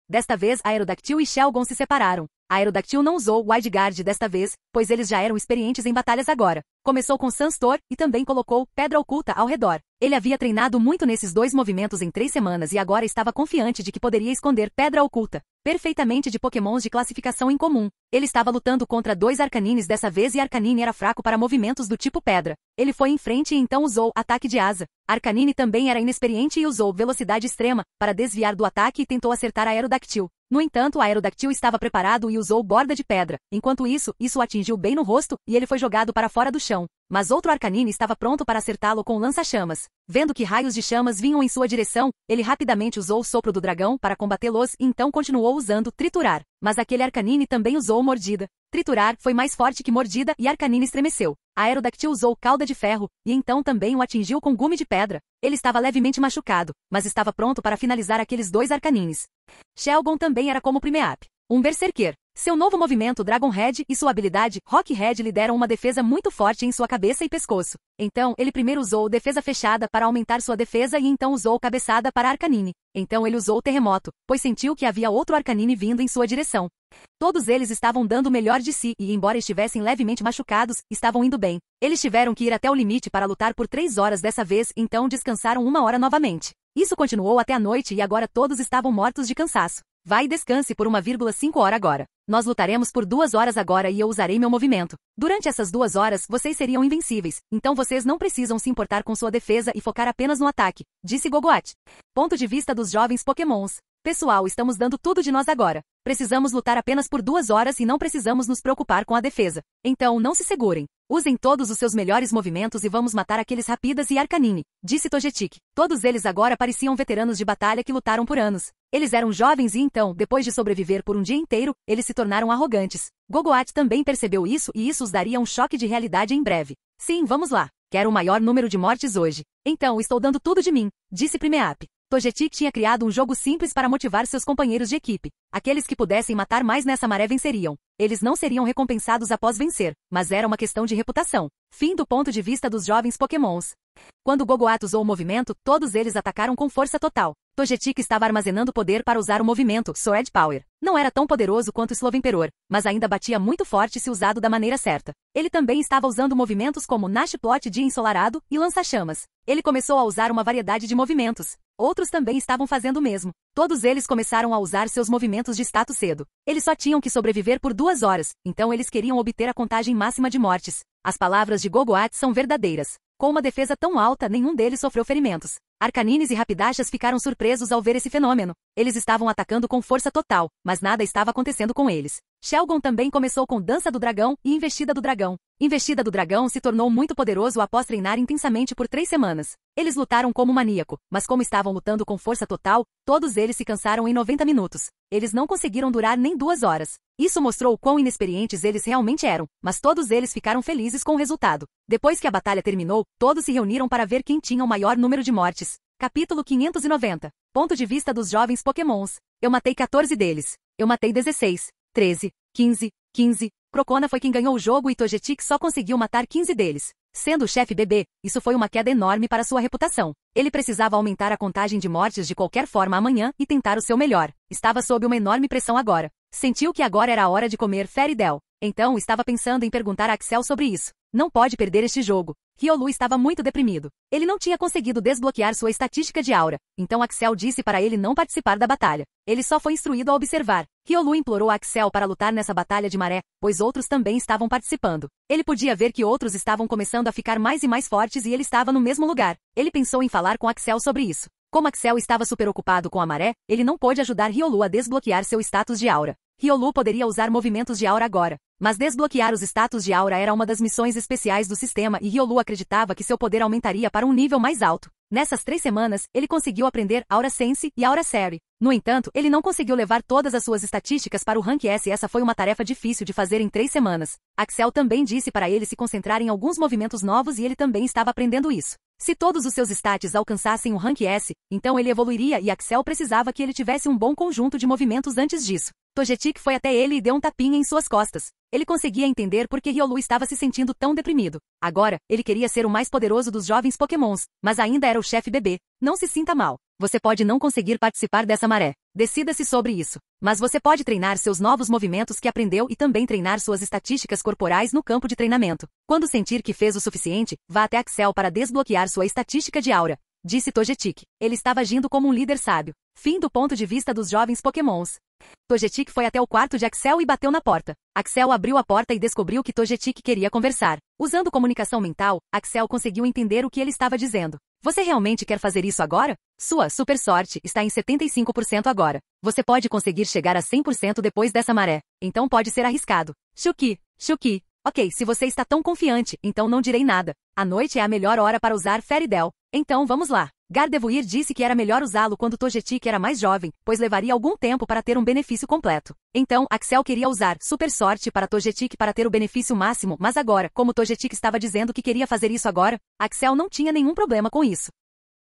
Desta vez, Aerodactyl e Shelgon se separaram. A Aerodactyl não usou Wide Guard desta vez, pois eles já eram experientes em batalhas agora. Começou com Sandstorm e também colocou Pedra Oculta ao redor. Ele havia treinado muito nesses 2 movimentos em 3 semanas e agora estava confiante de que poderia esconder Pedra Oculta perfeitamente de Pokémons de classificação incomum. Ele estava lutando contra 2 Arcanines dessa vez e Arcanine era fraco para movimentos do tipo Pedra. Ele foi em frente e então usou Ataque de Asa. Arcanine também era inexperiente e usou Velocidade Extrema para desviar do ataque e tentou acertar a Aerodactyl. No entanto, a Aerodactyl estava preparado e usou Borda de Pedra. Enquanto isso o atingiu bem no rosto e ele foi jogado para fora do chão. Mas outro Arcanine estava pronto para acertá-lo com lança-chamas. Vendo que raios de chamas vinham em sua direção, ele rapidamente usou o Sopro do Dragão para combatê-los e então continuou usando Triturar. Mas aquele Arcanine também usou Mordida. Triturar foi mais forte que Mordida e Arcanine estremeceu. A Aerodactyl usou Cauda de Ferro e então também o atingiu com Gume de Pedra. Ele estava levemente machucado, mas estava pronto para finalizar aqueles 2 Arcanines. Shelgon também era como Primeap, um Berserker. Seu novo movimento Dragon Head e sua habilidade Rock Head lhe deram uma defesa muito forte em sua cabeça e pescoço. Então, ele primeiro usou Defesa Fechada para aumentar sua defesa e então usou Cabeçada para Arcanine. Então ele usou Terremoto, pois sentiu que havia outro Arcanine vindo em sua direção. Todos eles estavam dando o melhor de si e, embora estivessem levemente machucados, estavam indo bem. Eles tiveram que ir até o limite para lutar por 3 horas dessa vez, então descansaram 1 hora novamente. Isso continuou até a noite e agora todos estavam mortos de cansaço. Vai e descanse por 1,5 hora agora. Nós lutaremos por 2 horas agora e eu usarei meu movimento. Durante essas 2 horas, vocês seriam invencíveis, então vocês não precisam se importar com sua defesa e focar apenas no ataque, disse Gogoat. Ponto de vista dos jovens Pokémons. Pessoal, estamos dando tudo de nós agora. Precisamos lutar apenas por 2 horas e não precisamos nos preocupar com a defesa. Então, não se segurem. Usem todos os seus melhores movimentos e vamos matar aqueles Rapidas e Arcanine, disse Togetic. Todos eles agora pareciam veteranos de batalha que lutaram por anos. Eles eram jovens e então, depois de sobreviver por um dia inteiro, eles se tornaram arrogantes. Gogoat também percebeu isso e isso os daria um choque de realidade em breve. Sim, vamos lá. Quero o maior número de mortes hoje. Então, estou dando tudo de mim, disse Primeap. Togetic tinha criado um jogo simples para motivar seus companheiros de equipe. Aqueles que pudessem matar mais nessa maré venceriam. Eles não seriam recompensados após vencer, mas era uma questão de reputação. Fim do ponto de vista dos jovens Pokémons. Quando Gogoat usou o movimento, todos eles atacaram com força total. Togetic estava armazenando poder para usar o movimento Sword Power. Não era tão poderoso quanto o Slovenperor, mas ainda batia muito forte se usado da maneira certa. Ele também estava usando movimentos como Nash Plot de Ensolarado e Lança-Chamas. Ele começou a usar uma variedade de movimentos. Outros também estavam fazendo o mesmo. Todos eles começaram a usar seus movimentos de status cedo. Eles só tinham que sobreviver por 2 horas, então eles queriam obter a contagem máxima de mortes. As palavras de Gogoat são verdadeiras. Com uma defesa tão alta, nenhum deles sofreu ferimentos. Arcanines e Rapidachas ficaram surpresos ao ver esse fenômeno. Eles estavam atacando com força total, mas nada estava acontecendo com eles. Shelgon também começou com Dança do Dragão e Investida do Dragão. Investida do Dragão se tornou muito poderoso após treinar intensamente por 3 semanas. Eles lutaram como maníaco, mas como estavam lutando com força total, todos eles se cansaram em 90 minutos. Eles não conseguiram durar nem 2 horas. Isso mostrou o quão inexperientes eles realmente eram, mas todos eles ficaram felizes com o resultado. Depois que a batalha terminou, todos se reuniram para ver quem tinha o maior número de mortes. Capítulo 590. Ponto de vista dos jovens Pokémons. Eu matei 14 deles. Eu matei 16, 13, 15. Crocona foi quem ganhou o jogo e Togetic só conseguiu matar 15 deles. Sendo o chefe bebê, isso foi uma queda enorme para sua reputação. Ele precisava aumentar a contagem de mortes de qualquer forma amanhã e tentar o seu melhor. Estava sob uma enorme pressão agora. Sentiu que agora era a hora de comer Fairytale. Então estava pensando em perguntar a Axel sobre isso. Não pode perder este jogo. Riolu estava muito deprimido. Ele não tinha conseguido desbloquear sua estatística de aura. Então Axel disse para ele não participar da batalha. Ele só foi instruído a observar. Riolu implorou a Axel para lutar nessa batalha de maré, pois outros também estavam participando. Ele podia ver que outros estavam começando a ficar mais e mais fortes e ele estava no mesmo lugar. Ele pensou em falar com Axel sobre isso. Como Axel estava super ocupado com a maré, ele não pôde ajudar Riolu a desbloquear seu status de aura. Riolu poderia usar movimentos de aura agora, mas desbloquear os status de aura era uma das missões especiais do sistema e Riolu acreditava que seu poder aumentaria para um nível mais alto. Nessas 3 semanas, ele conseguiu aprender Aura Sense e Aura Série. No entanto, ele não conseguiu levar todas as suas estatísticas para o Rank S e essa foi uma tarefa difícil de fazer em 3 semanas. Axel também disse para ele se concentrar em alguns movimentos novos e ele também estava aprendendo isso. Se todos os seus stats alcançassem o Rank S, então ele evoluiria e Axel precisava que ele tivesse um bom conjunto de movimentos antes disso. Togetic foi até ele e deu um tapinha em suas costas. Ele conseguia entender por que Riolu estava se sentindo tão deprimido. Agora, ele queria ser o mais poderoso dos jovens Pokémons, mas ainda era o chefe bebê. Não se sinta mal. Você pode não conseguir participar dessa maré. Decida-se sobre isso. Mas você pode treinar seus novos movimentos que aprendeu e também treinar suas estatísticas corporais no campo de treinamento. Quando sentir que fez o suficiente, vá até Axel para desbloquear sua estatística de aura, disse Togetic. Ele estava agindo como um líder sábio. Fim do ponto de vista dos jovens Pokémons. Togetic foi até o quarto de Axel e bateu na porta. Axel abriu a porta e descobriu que Togetic queria conversar. Usando comunicação mental, Axel conseguiu entender o que ele estava dizendo. Você realmente quer fazer isso agora? Sua super sorte está em 75% agora. Você pode conseguir chegar a 100% depois dessa maré. Então pode ser arriscado. Chuki. Ok, se você está tão confiante, então não direi nada. A noite é a melhor hora para usar Fairytale. Então vamos lá. Gardevoir disse que era melhor usá-lo quando Togetic era mais jovem, pois levaria algum tempo para ter um benefício completo. Então, Axel queria usar Super Sorte para Togetic para ter o benefício máximo, mas agora, como Togetic estava dizendo que queria fazer isso agora, Axel não tinha nenhum problema com isso.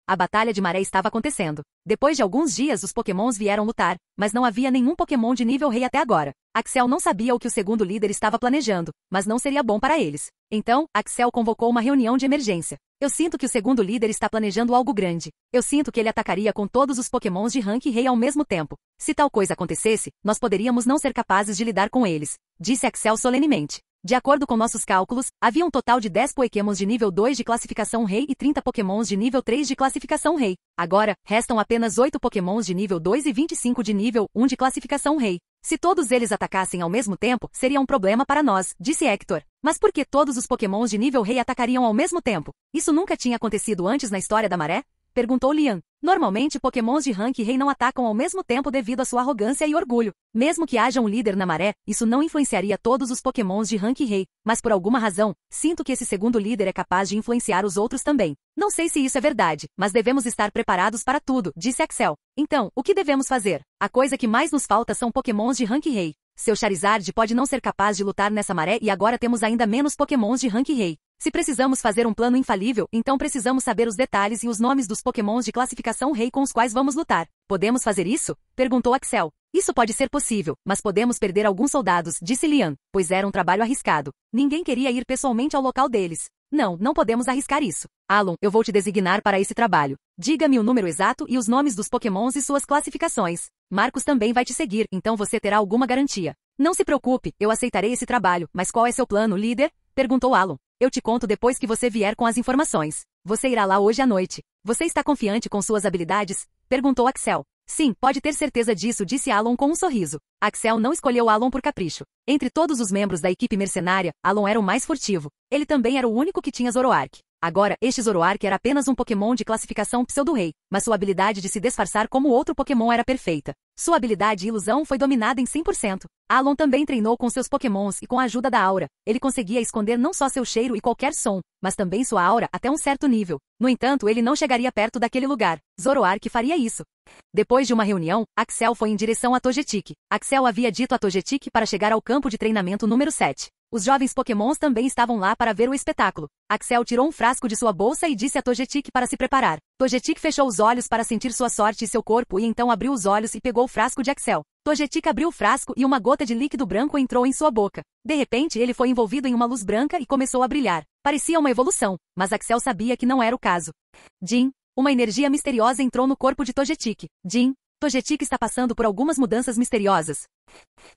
A batalha de maré estava acontecendo. Depois de alguns dias os Pokémons vieram lutar, mas não havia nenhum Pokémon de nível rei até agora. Axel não sabia o que o segundo líder estava planejando, mas não seria bom para eles. Então, Axel convocou uma reunião de emergência. Eu sinto que o segundo líder está planejando algo grande. Eu sinto que ele atacaria com todos os Pokémons de rank rei ao mesmo tempo. Se tal coisa acontecesse, nós poderíamos não ser capazes de lidar com eles, disse Axel solenemente. De acordo com nossos cálculos, havia um total de 10 Pokémons de nível 2 de classificação rei e 30 Pokémons de nível 3 de classificação rei. Agora, restam apenas 8 Pokémons de nível 2 e 25 de nível 1 de classificação rei. Se todos eles atacassem ao mesmo tempo, seria um problema para nós, disse Hector. Mas por que todos os Pokémons de nível rei atacariam ao mesmo tempo? Isso nunca tinha acontecido antes na história da maré? Perguntou Lian. Normalmente Pokémons de rank rei não atacam ao mesmo tempo devido à sua arrogância e orgulho. Mesmo que haja um líder na maré, isso não influenciaria todos os Pokémons de rank rei, mas por alguma razão, sinto que esse segundo líder é capaz de influenciar os outros também. Não sei se isso é verdade, mas devemos estar preparados para tudo, disse Axel. Então, o que devemos fazer? A coisa que mais nos falta são Pokémons de rank rei. Seu Charizard pode não ser capaz de lutar nessa maré e agora temos ainda menos Pokémons de rank rei. Se precisamos fazer um plano infalível, então precisamos saber os detalhes e os nomes dos Pokémons de classificação rei com os quais vamos lutar. Podemos fazer isso? Perguntou Axel. Isso pode ser possível, mas podemos perder alguns soldados, disse Lian, pois era um trabalho arriscado. Ninguém queria ir pessoalmente ao local deles. Não podemos arriscar isso. Alon, eu vou te designar para esse trabalho. Diga-me o número exato e os nomes dos Pokémons e suas classificações. Marcos também vai te seguir, então você terá alguma garantia. Não se preocupe, eu aceitarei esse trabalho, mas qual é seu plano, líder? Perguntou Alon. Eu te conto depois que você vier com as informações. Você irá lá hoje à noite. Você está confiante com suas habilidades? Perguntou Axel. Sim, pode ter certeza disso, disse Alon com um sorriso. Axel não escolheu Alon por capricho. Entre todos os membros da equipe mercenária, Alon era o mais furtivo. Ele também era o único que tinha Zoroark. Agora, este Zoroark era apenas um Pokémon de classificação Pseudo-Rei, mas sua habilidade de se disfarçar como outro Pokémon era perfeita. Sua habilidade Ilusão foi dominada em 100%. Alon também treinou com seus Pokémons e com a ajuda da aura, ele conseguia esconder não só seu cheiro e qualquer som, mas também sua aura até um certo nível. No entanto, ele não chegaria perto daquele lugar. Zoroark faria isso. Depois de uma reunião, Axel foi em direção a Togetic. Axel havia dito a Togetic para chegar ao campo de treinamento número 7. Os jovens Pokémons também estavam lá para ver o espetáculo. Axel tirou um frasco de sua bolsa e disse a Togetic para se preparar. Togetic fechou os olhos para sentir sua sorte e seu corpo e então abriu os olhos e pegou o frasco de Axel. Togetic abriu o frasco e uma gota de líquido branco entrou em sua boca. De repente, ele foi envolvido em uma luz branca e começou a brilhar. Parecia uma evolução, mas Axel sabia que não era o caso. Jin, uma energia misteriosa entrou no corpo de Togetic. Jin, Togetic está passando por algumas mudanças misteriosas.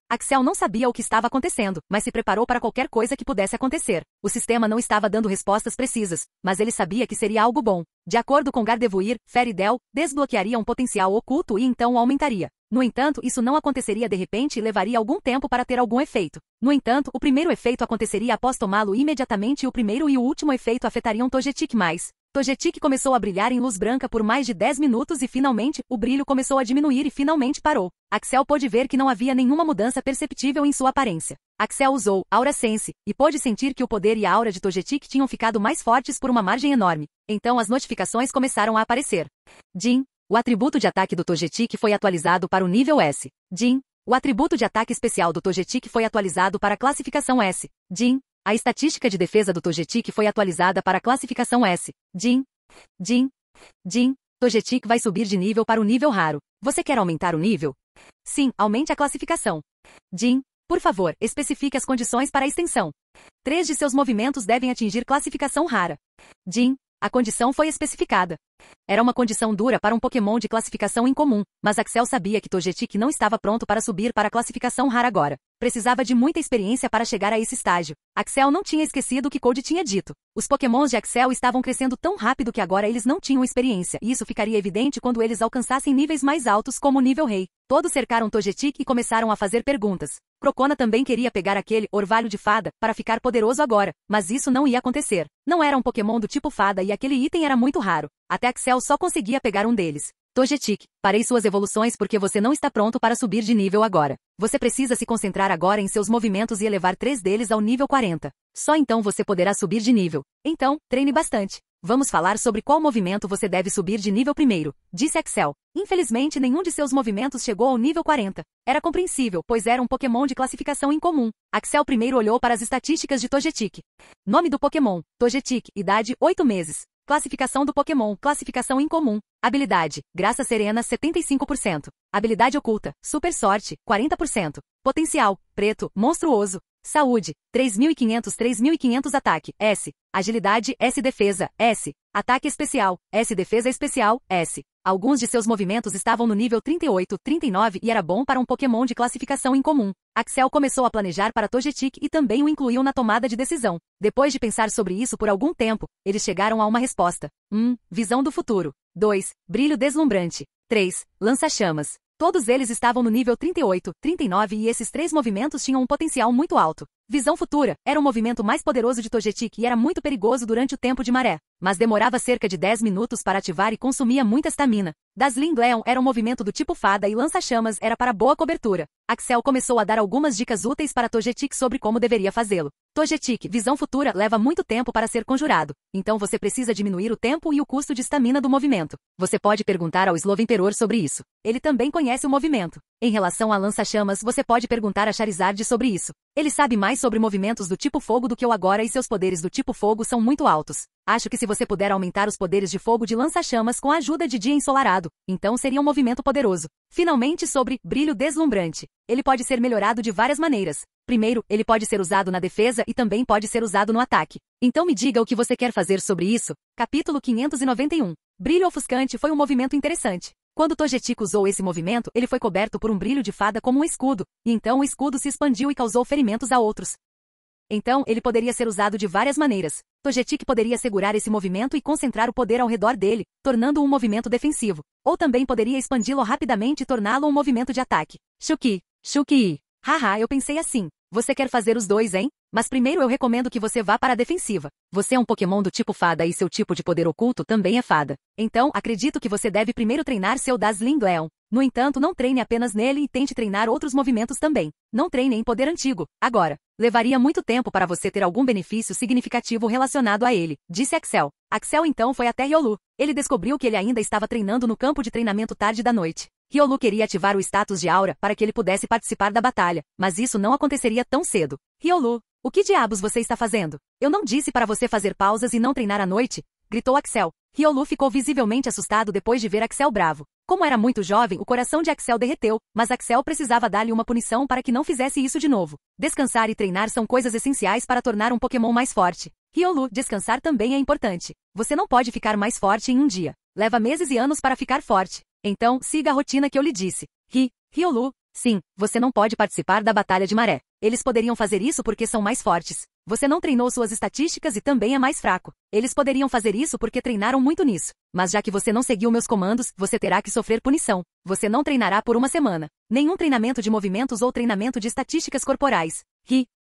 Axel não sabia o que estava acontecendo, mas se preparou para qualquer coisa que pudesse acontecer. O sistema não estava dando respostas precisas, mas ele sabia que seria algo bom. De acordo com Gardevoir, Fairytale desbloquearia um potencial oculto e então o aumentaria. No entanto, isso não aconteceria de repente e levaria algum tempo para ter algum efeito. No entanto, o primeiro efeito aconteceria após tomá-lo imediatamente e o primeiro e o último efeito afetariam Togetic mais. Togetic começou a brilhar em luz branca por mais de 10 minutos e finalmente, o brilho começou a diminuir e finalmente parou. Axel pôde ver que não havia nenhuma mudança perceptível em sua aparência. Axel usou Aura Sense e pôde sentir que o poder e a aura de Togetic tinham ficado mais fortes por uma margem enorme. Então as notificações começaram a aparecer. Jin, o atributo de ataque do Togetic foi atualizado para o nível S. Jin, o atributo de ataque especial do Togetic foi atualizado para a classificação S. Jin, a estatística de defesa do Togetic foi atualizada para a classificação S. Jin, Togetic vai subir de nível para o nível raro. Você quer aumentar o nível? Sim, aumente a classificação. Jin, por favor, especifique as condições para a extensão. 3 de seus movimentos devem atingir classificação rara. Jin, a condição foi especificada. Era uma condição dura para um Pokémon de classificação incomum, mas Axel sabia que Togetic não estava pronto para subir para a classificação rara agora. Precisava de muita experiência para chegar a esse estágio. Axel não tinha esquecido o que Code tinha dito. Os Pokémons de Axel estavam crescendo tão rápido que agora eles não tinham experiência, e isso ficaria evidente quando eles alcançassem níveis mais altos como o nível Rei. Todos cercaram Togetic e começaram a fazer perguntas. Crocona também queria pegar aquele orvalho de fada para ficar poderoso agora, mas isso não ia acontecer. Não era um Pokémon do tipo fada e aquele item era muito raro. Até Axel só conseguia pegar um deles. Togetic, parei suas evoluções porque você não está pronto para subir de nível agora. Você precisa se concentrar agora em seus movimentos e elevar 3 deles ao nível 40. Só então você poderá subir de nível. Então, treine bastante. Vamos falar sobre qual movimento você deve subir de nível primeiro, disse Axel. Infelizmente, nenhum de seus movimentos chegou ao nível 40. Era compreensível, pois era um Pokémon de classificação incomum. Axel primeiro olhou para as estatísticas de Togetic. Nome do Pokémon, Togetic, idade 8 meses. Classificação do Pokémon, classificação incomum. Habilidade, Graça Serena, 75%. Habilidade oculta, Super Sorte, 40%. Potencial, Preto, Monstruoso. Saúde, 3.500 Ataque, S. Agilidade, S. Defesa, S. Ataque Especial, S. Defesa Especial, S. Alguns de seus movimentos estavam no nível 38, 39 e era bom para um Pokémon de classificação incomum. Axel começou a planejar para Togetic e também o incluiu na tomada de decisão. Depois de pensar sobre isso por algum tempo, eles chegaram a uma resposta. 1. Visão do futuro. 2. Brilho deslumbrante. 3. Lança-chamas. Todos eles estavam no nível 38, 39 e esses 3 movimentos tinham um potencial muito alto. Visão futura era o movimento mais poderoso de Togetic e era muito perigoso durante o tempo de maré, mas demorava cerca de 10 minutos para ativar e consumia muita estamina. Dazzling Gleam era um movimento do tipo fada e lança-chamas era para boa cobertura. Axel começou a dar algumas dicas úteis para Togetic sobre como deveria fazê-lo. Togetic, visão futura leva muito tempo para ser conjurado, então você precisa diminuir o tempo e o custo de estamina do movimento. Você pode perguntar ao Slovenperor sobre isso. Ele também conhece o movimento. Em relação a lança-chamas, você pode perguntar a Charizard sobre isso. Ele sabe mais sobre movimentos do tipo fogo do que eu agora e seus poderes do tipo fogo são muito altos. Acho que se você puder aumentar os poderes de fogo de lança-chamas com a ajuda de dia ensolarado, então seria um movimento poderoso. Finalmente sobre brilho deslumbrante. Ele pode ser melhorado de várias maneiras. Primeiro, ele pode ser usado na defesa e também pode ser usado no ataque. Então me diga o que você quer fazer sobre isso. Capítulo 591. Brilho ofuscante foi um movimento interessante. Quando Togetic usou esse movimento, ele foi coberto por um brilho de fada como um escudo, e então o escudo se expandiu e causou ferimentos a outros. Então, ele poderia ser usado de várias maneiras. Togetic poderia segurar esse movimento e concentrar o poder ao redor dele, tornando-o um movimento defensivo. Ou também poderia expandi-lo rapidamente e torná-lo um movimento de ataque. Shuki. Haha, eu pensei assim. Você quer fazer os dois, hein? Mas primeiro eu recomendo que você vá para a defensiva. Você é um Pokémon do tipo fada e seu tipo de poder oculto também é fada. Então, acredito que você deve primeiro treinar seu Dazzling Leon. No entanto, não treine apenas nele e tente treinar outros movimentos também. Não treine em poder antigo, agora. Levaria muito tempo para você ter algum benefício significativo relacionado a ele, disse Axel. Axel então foi até Riolu. Ele descobriu que ele ainda estava treinando no campo de treinamento tarde da noite. Riolu queria ativar o status de aura para que ele pudesse participar da batalha, mas isso não aconteceria tão cedo. Riolu, o que diabos você está fazendo? Eu não disse para você fazer pausas e não treinar à noite? Gritou Axel. Riolu ficou visivelmente assustado depois de ver Axel bravo. Como era muito jovem, o coração de Axel derreteu, mas Axel precisava dar-lhe uma punição para que não fizesse isso de novo. Descansar e treinar são coisas essenciais para tornar um Pokémon mais forte. Riolu, descansar também é importante. Você não pode ficar mais forte em um dia. Leva meses e anos para ficar forte. Então, siga a rotina que eu lhe disse. Riolu, sim, você não pode participar da Batalha de Maré. Eles poderiam fazer isso porque são mais fortes. Você não treinou suas estatísticas e também é mais fraco. Eles poderiam fazer isso porque treinaram muito nisso. Mas já que você não seguiu meus comandos, você terá que sofrer punição. Você não treinará por uma semana. Nenhum treinamento de movimentos ou treinamento de estatísticas corporais.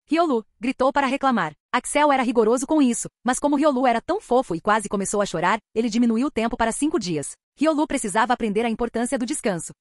Riolu gritou para reclamar. Axel era rigoroso com isso, mas como Riolu era tão fofo e quase começou a chorar, ele diminuiu o tempo para 5 dias. Riolu precisava aprender a importância do descanso.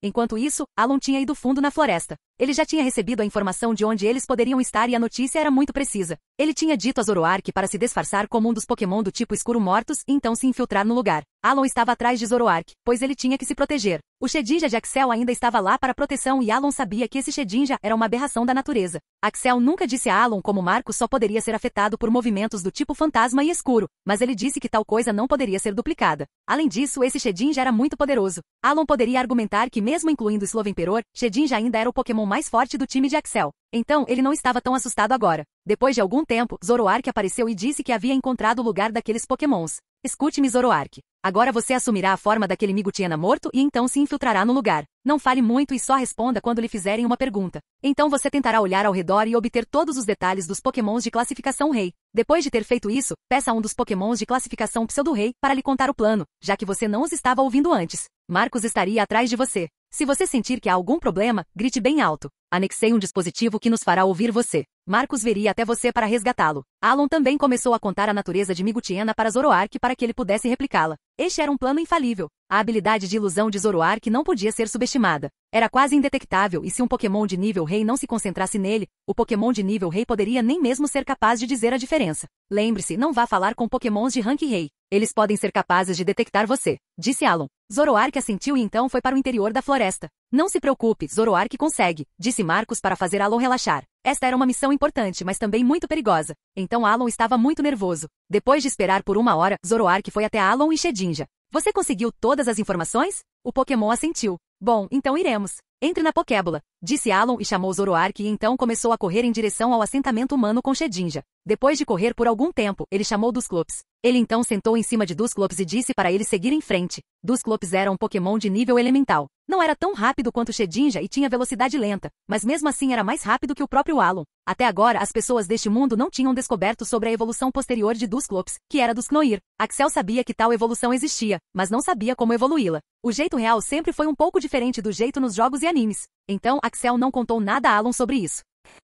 Enquanto isso, Alon tinha ido fundo na floresta. Ele já tinha recebido a informação de onde eles poderiam estar e a notícia era muito precisa. Ele tinha dito a Zoroark para se disfarçar como um dos Pokémon do tipo escuro mortos e então se infiltrar no lugar. Alon estava atrás de Zoroark, pois ele tinha que se proteger. O Shedinja de Axel ainda estava lá para proteção e Alon sabia que esse Shedinja era uma aberração da natureza. Axel nunca disse a Alon como Marco só poderia ser afetado por movimentos do tipo fantasma e escuro, mas ele disse que tal coisa não poderia ser duplicada. Além disso, esse Shedinja era muito poderoso. Alon poderia argumentar que mesmo incluindo Slovenperor, Shedinja ainda era o Pokémon mais forte do time de Axel. Então, ele não estava tão assustado agora. Depois de algum tempo, Zoroark apareceu e disse que havia encontrado o lugar daqueles Pokémons. Escute-me, Zoroark. Agora você assumirá a forma daquele Migutiena morto e então se infiltrará no lugar. Não fale muito e só responda quando lhe fizerem uma pergunta. Então você tentará olhar ao redor e obter todos os detalhes dos Pokémons de classificação Rei. Depois de ter feito isso, peça a um dos Pokémons de classificação Pseudo-Rei para lhe contar o plano, já que você não os estava ouvindo antes. Marcos estaria atrás de você. Se você sentir que há algum problema, grite bem alto. Anexei um dispositivo que nos fará ouvir você. Marcos viria até você para resgatá-lo. Alon também começou a contar a natureza de Migutiena para Zoroark para que ele pudesse replicá-la. Este era um plano infalível. A habilidade de ilusão de Zoroark não podia ser subestimada. Era quase indetectável e se um Pokémon de nível Rei não se concentrasse nele, o Pokémon de nível Rei poderia nem mesmo ser capaz de dizer a diferença. Lembre-se, não vá falar com Pokémons de rank Rei. Eles podem ser capazes de detectar você, disse Alon. Zoroark assentiu e então foi para o interior da floresta. Não se preocupe, Zoroark consegue, disse Marcos para fazer Alon relaxar. Esta era uma missão importante, mas também muito perigosa. Então Alon estava muito nervoso. Depois de esperar por 1 hora, Zoroark foi até Alon e Shedinja. Você conseguiu todas as informações? O Pokémon assentiu. Bom, então iremos. Entre na Pokébola, disse Alon e chamou Zoroark e então começou a correr em direção ao assentamento humano com Shedinja. Depois de correr por algum tempo, ele chamou Dusclops. Ele então sentou em cima de Dusclops e disse para ele seguir em frente. Dusclops era um Pokémon de nível elemental. Não era tão rápido quanto Shedinja e tinha velocidade lenta, mas mesmo assim era mais rápido que o próprio Alon. Até agora, as pessoas deste mundo não tinham descoberto sobre a evolução posterior de Dusclops, que era Dusknoir. Axel sabia que tal evolução existia, mas não sabia como evoluí-la. O jeito real sempre foi um pouco diferente do jeito nos jogos e animes. Então, Axel não contou nada a Alon sobre isso.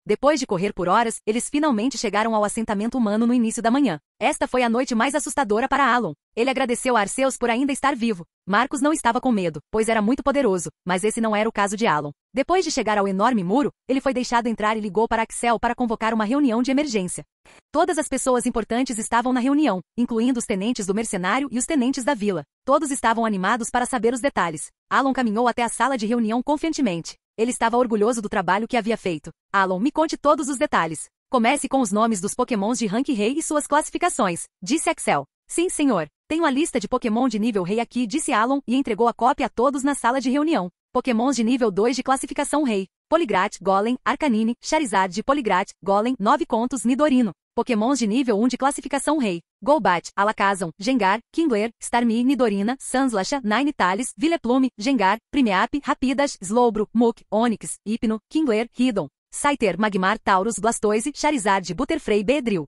Depois de correr por horas, eles finalmente chegaram ao assentamento humano no início da manhã. Esta foi a noite mais assustadora para Alon. Ele agradeceu a Arceus por ainda estar vivo. Marcos não estava com medo, pois era muito poderoso, mas esse não era o caso de Alon. Depois de chegar ao enorme muro, ele foi deixado entrar e ligou para Axel para convocar uma reunião de emergência. Todas as pessoas importantes estavam na reunião, incluindo os tenentes do mercenário e os tenentes da vila. Todos estavam animados para saber os detalhes. Alon caminhou até a sala de reunião confiantemente. Ele estava orgulhoso do trabalho que havia feito. Alon, me conte todos os detalhes. Comece com os nomes dos Pokémons de rank Rei e suas classificações, disse Axel. Sim, senhor. Tenho a lista de Pokémon de nível Rei aqui, disse Alon e entregou a cópia a todos na sala de reunião. Pokémons de nível 2 de classificação Rei. Poligrat, Golem, Arcanine, Charizard, Poligrat, Golem, 9 contos, Nidorino. Pokémons de nível 1 de classificação Rei. Golbat, Alakazam, Gengar, Kingler, Starmie, Nidorina, Sandslash, Ninetales, Vileplume, Gengar, Primeape, Rapidash, Slowbro, Muk, Onix, Hypno, Kingler, Hiddon. Scyther, Magmar, Taurus, Blastoise, Charizard, Butterfree, Beedrill.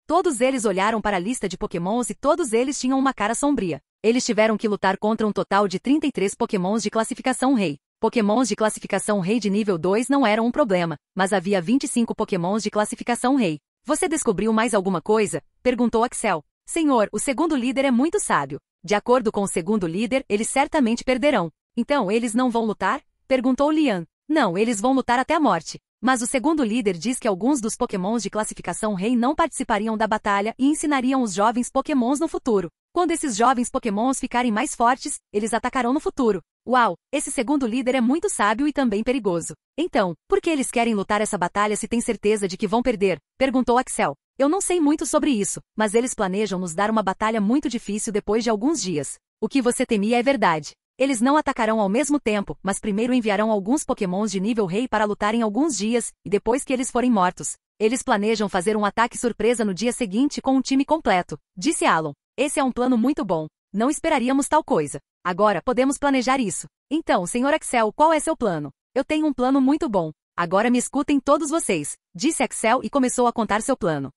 Todos eles olharam para a lista de pokémons e todos eles tinham uma cara sombria. Eles tiveram que lutar contra um total de 33 pokémons de classificação rei. Pokémons de classificação rei de nível 2 não eram um problema, mas havia 25 pokémons de classificação rei. Você descobriu mais alguma coisa? Perguntou Axel. Senhor, o segundo líder é muito sábio. De acordo com o segundo líder, eles certamente perderão. Então eles não vão lutar? Perguntou Lian. Não, eles vão lutar até a morte. Mas o segundo líder diz que alguns dos pokémons de classificação rei não participariam da batalha e ensinariam os jovens pokémons no futuro. Quando esses jovens pokémons ficarem mais fortes, eles atacarão no futuro. Uau, esse segundo líder é muito sábio e também perigoso. Então, por que eles querem lutar essa batalha se têm certeza de que vão perder? Perguntou Axel. Eu não sei muito sobre isso, mas eles planejam nos dar uma batalha muito difícil depois de alguns dias. O que você temia é verdade. Eles não atacarão ao mesmo tempo, mas primeiro enviarão alguns pokémons de nível rei para lutarem alguns dias, e depois que eles forem mortos, eles planejam fazer um ataque surpresa no dia seguinte com um time completo, disse Alon. Esse é um plano muito bom. Não esperaríamos tal coisa. Agora podemos planejar isso. Então, Sr. Axel, qual é seu plano? Eu tenho um plano muito bom. Agora me escutem todos vocês, disse Axel e começou a contar seu plano.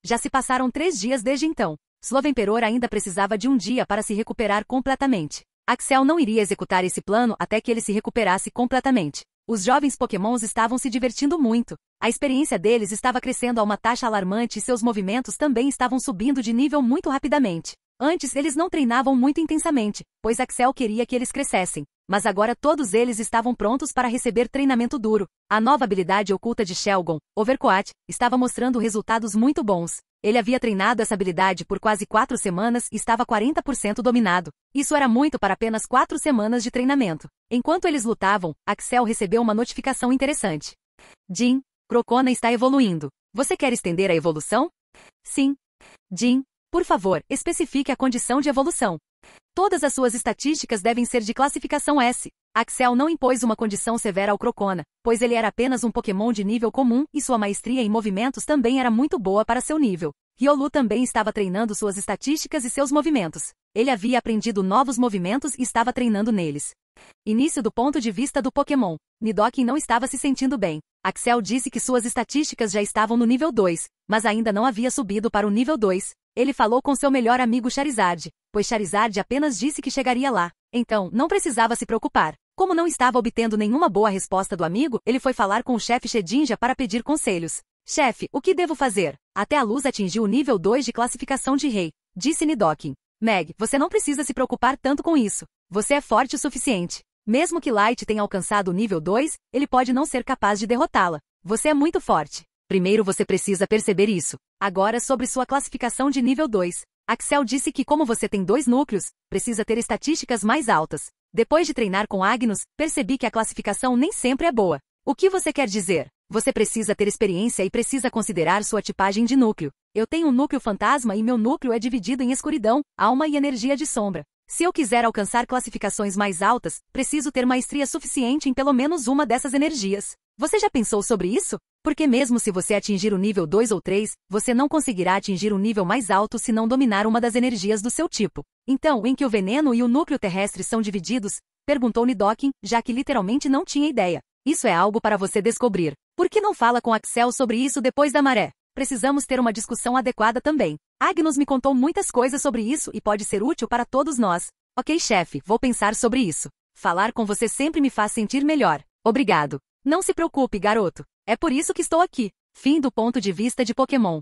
Já se passaram 3 dias desde então. Slovenperor ainda precisava de um dia para se recuperar completamente. Axel não iria executar esse plano até que ele se recuperasse completamente. Os jovens pokémons estavam se divertindo muito. A experiência deles estava crescendo a uma taxa alarmante e seus movimentos também estavam subindo de nível muito rapidamente. Antes eles não treinavam muito intensamente, pois Axel queria que eles crescessem. Mas agora todos eles estavam prontos para receber treinamento duro. A nova habilidade oculta de Shelgon, Overcoat, estava mostrando resultados muito bons. Ele havia treinado essa habilidade por quase 4 semanas e estava 40% dominado. Isso era muito para apenas 4 semanas de treinamento. Enquanto eles lutavam, Axel recebeu uma notificação interessante. Jim, Crocona está evoluindo. Você quer estender a evolução? Sim. Jim, por favor, especifique a condição de evolução. Todas as suas estatísticas devem ser de classificação S. Axel não impôs uma condição severa ao Crocona, pois ele era apenas um Pokémon de nível comum e sua maestria em movimentos também era muito boa para seu nível. Riolu também estava treinando suas estatísticas e seus movimentos. Ele havia aprendido novos movimentos e estava treinando neles. Início do ponto de vista do Pokémon. Nidoking não estava se sentindo bem. Axel disse que suas estatísticas já estavam no nível 2, mas ainda não havia subido para o nível 2. Ele falou com seu melhor amigo Charizard, pois Charizard apenas disse que chegaria lá. Então, não precisava se preocupar. Como não estava obtendo nenhuma boa resposta do amigo, ele foi falar com o chefe Shedinja para pedir conselhos. Chefe, o que devo fazer? Até a luz atingiu o nível 2 de classificação de rei, disse Nidoking. Meg, você não precisa se preocupar tanto com isso. Você é forte o suficiente. Mesmo que Light tenha alcançado o nível 2, ele pode não ser capaz de derrotá-la. Você é muito forte. Primeiro você precisa perceber isso. Agora sobre sua classificação de nível 2. Axel disse que como você tem 2 núcleos, precisa ter estatísticas mais altas. Depois de treinar com Agnus, percebi que a classificação nem sempre é boa. O que você quer dizer? Você precisa ter experiência e precisa considerar sua tipagem de núcleo. Eu tenho um núcleo fantasma e meu núcleo é dividido em escuridão, alma e energia de sombra. Se eu quiser alcançar classificações mais altas, preciso ter maestria suficiente em pelo menos uma dessas energias. Você já pensou sobre isso? Porque mesmo se você atingir o nível 2 ou 3, você não conseguirá atingir um nível mais alto se não dominar uma das energias do seu tipo. Então, em que o veneno e o núcleo terrestre são divididos? Perguntou Nidoking, já que literalmente não tinha ideia. Isso é algo para você descobrir. Por que não fala com Axel sobre isso depois da maré? Precisamos ter uma discussão adequada também. Agnus me contou muitas coisas sobre isso e pode ser útil para todos nós. Ok, chefe, vou pensar sobre isso. Falar com você sempre me faz sentir melhor. Obrigado. Não se preocupe, garoto. É por isso que estou aqui. Fim do ponto de vista de Pokémon.